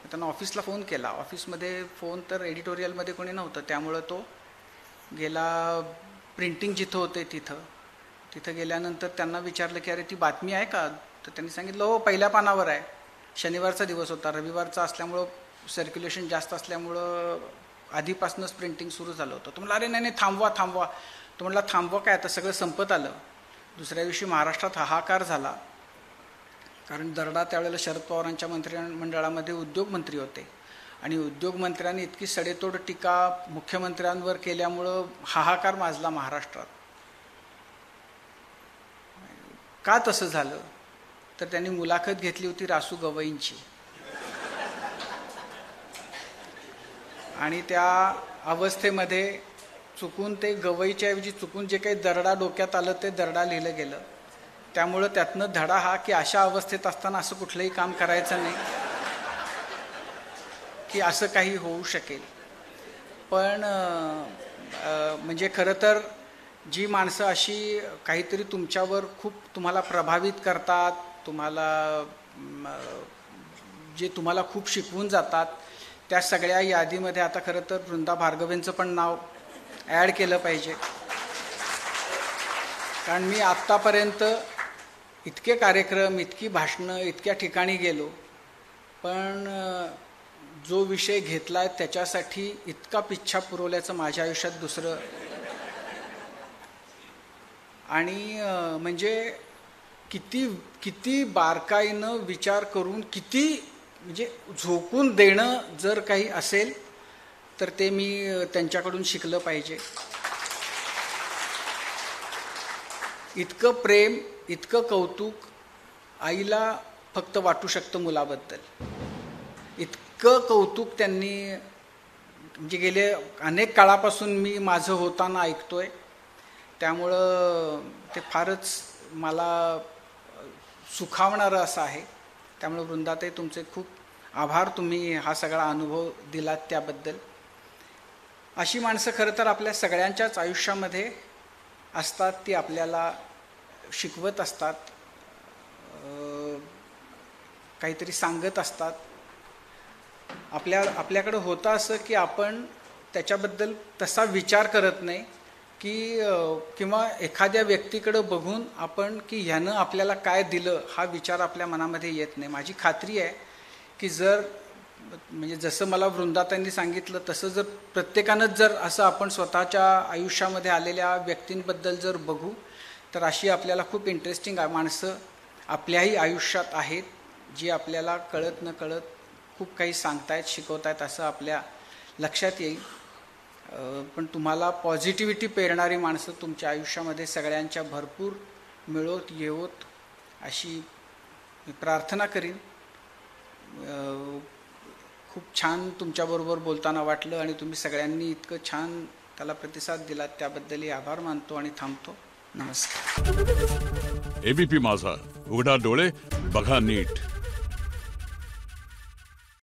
त्यांना ऑफिसला फोन केला. ऑफिसमध्ये फोन तर एडिटोरियलमध्ये कोणी नव्हतं त्यामुळं तो गेला प्रिंटिंग जिथं होते तिथं गेल्यानंतर त्यांना विचारलं की अरे ती बातमी आहे का. तर त्यांनी सांगितलं हो पहिल्या पानावर आहे. शनिवारचा दिवस होता. रविवारचा असल्यामुळं सर्क्युलेशन जास्त असल्यामुळं आधीपासूनच प्रिंटिंग सुरू झालं होतं. तो म्हणला अरे नाही थांबवा. तो म्हणला थांबवा काय आता सगळं संपत आलं. दुसऱ्या दिवशी महाराष्ट्रात हाहाकार झाला कारण दर्डा त्यावेळेला शरद पवारांच्या मंत्रिमंडळामध्ये उद्योगमंत्री होते आणि उद्योगमंत्र्यांनी इतकी सडेतोड टीका मुख्यमंत्र्यांवर केल्यामुळं हाहाकार माजला महाराष्ट्रात. का तसं झालं तर त्यांनी मुलाखत घेतली होती रासू गवईंची आणि त्या अवस्थेमध्ये चुकून ते गवईच्या ऐवजी चुकून जे काही दर्डा डोक्यात आलं ते दर्डा लिहिलं गेलं. त्यामुळं त्यातनं धडा हा की अशा अवस्थेत असताना असं कुठलंही काम करायचं नाही की असं काही होऊ शकेल. पण म्हणजे खरं तर जी माणसं अशी काहीतरी तुमच्यावर खूप तुम्हाला प्रभावित करतात, जे तुम्हाला खूप शिकवून जातात त्या सगळ्या यादीमध्ये आता खरं तर वृंदा भार्गवेंचं पण नाव ॲड केलं पाहिजे. कारण मी आत्तापर्यंत इतके कार्यक्रम, इतकी भाषणं, इतक्या ठिकाणी गेलो पण जो विषय घेतला आहे त्याच्यासाठी इतका पिच्छा पुरवल्याचं माझ्या आयुष्यात दुसरं. आणि म्हणजे किती बारकाईनं विचार करून किती म्हणजे झोकून देणं जर काही असेल तर ते मी त्यांच्याकडून शिकलं पाहिजे. इतकं प्रेम, इतकं कौतुक आईला फक्त वाटू शकतं मुलाबद्दल. इतकं कौतुक त्यांनी म्हणजे गेले अनेक काळापासून मी माझं होताना ऐकतोय. त्यामुळं ते फारच मला सुखावणारं असं आहे. त्यामुळे वृंदाताई तुमचे खूप आभार. तुम्ही हा सगळा अनुभव दिलात त्याबद्दल. अशी माणसं खरं तर आपल्या सगळ्यांच्याच आयुष्यामध्ये असतात, ती आपल्याला शिकवत असतात, काहीतरी सांगत असतात. आपल्याकडं होतं असं की आपण त्याच्याबद्दल तसा विचार करत नाही की किंवा एखाद्या व्यक्तीकडं बघून आपण की ह्यानं आपल्याला काय दिलं हा विचार आपल्या मनामध्ये येत नाही. माझी खात्री आहे की जर म्हणजे जसं मला वृंदाताईंनी सांगितलं तसं जर प्रत्येकानंच जर असं आपण स्वतःच्या आयुष्यामध्ये आलेल्या व्यक्तींबद्दल जर बघू तर अशी आपल्याला खूप इंटरेस्टिंग माणसं आपल्याही आयुष्यात आहेत, जी आपल्याला कळत न कळत खूप काही सांगतायत, शिकवतायत असं आपल्या लक्षात येईल. पण तुम्हाला पॉझिटिव्हिटी पेरणारी माणसं तुमच्या आयुष्यामध्ये सगळ्यांच्या भरपूर मिळवत येवोत अशी मी प्रार्थना करीन. खूप छान तुमच्याबरोबर बोलताना वाटलं आणि तुम्ही सगळ्यांनी इतकं छान त्याला प्रतिसाद दिलात त्याबद्दलही आभार मानतो आणि थांबतो. नमस्कार. एबीपी माझा, उघडा डोळे बघा नीट.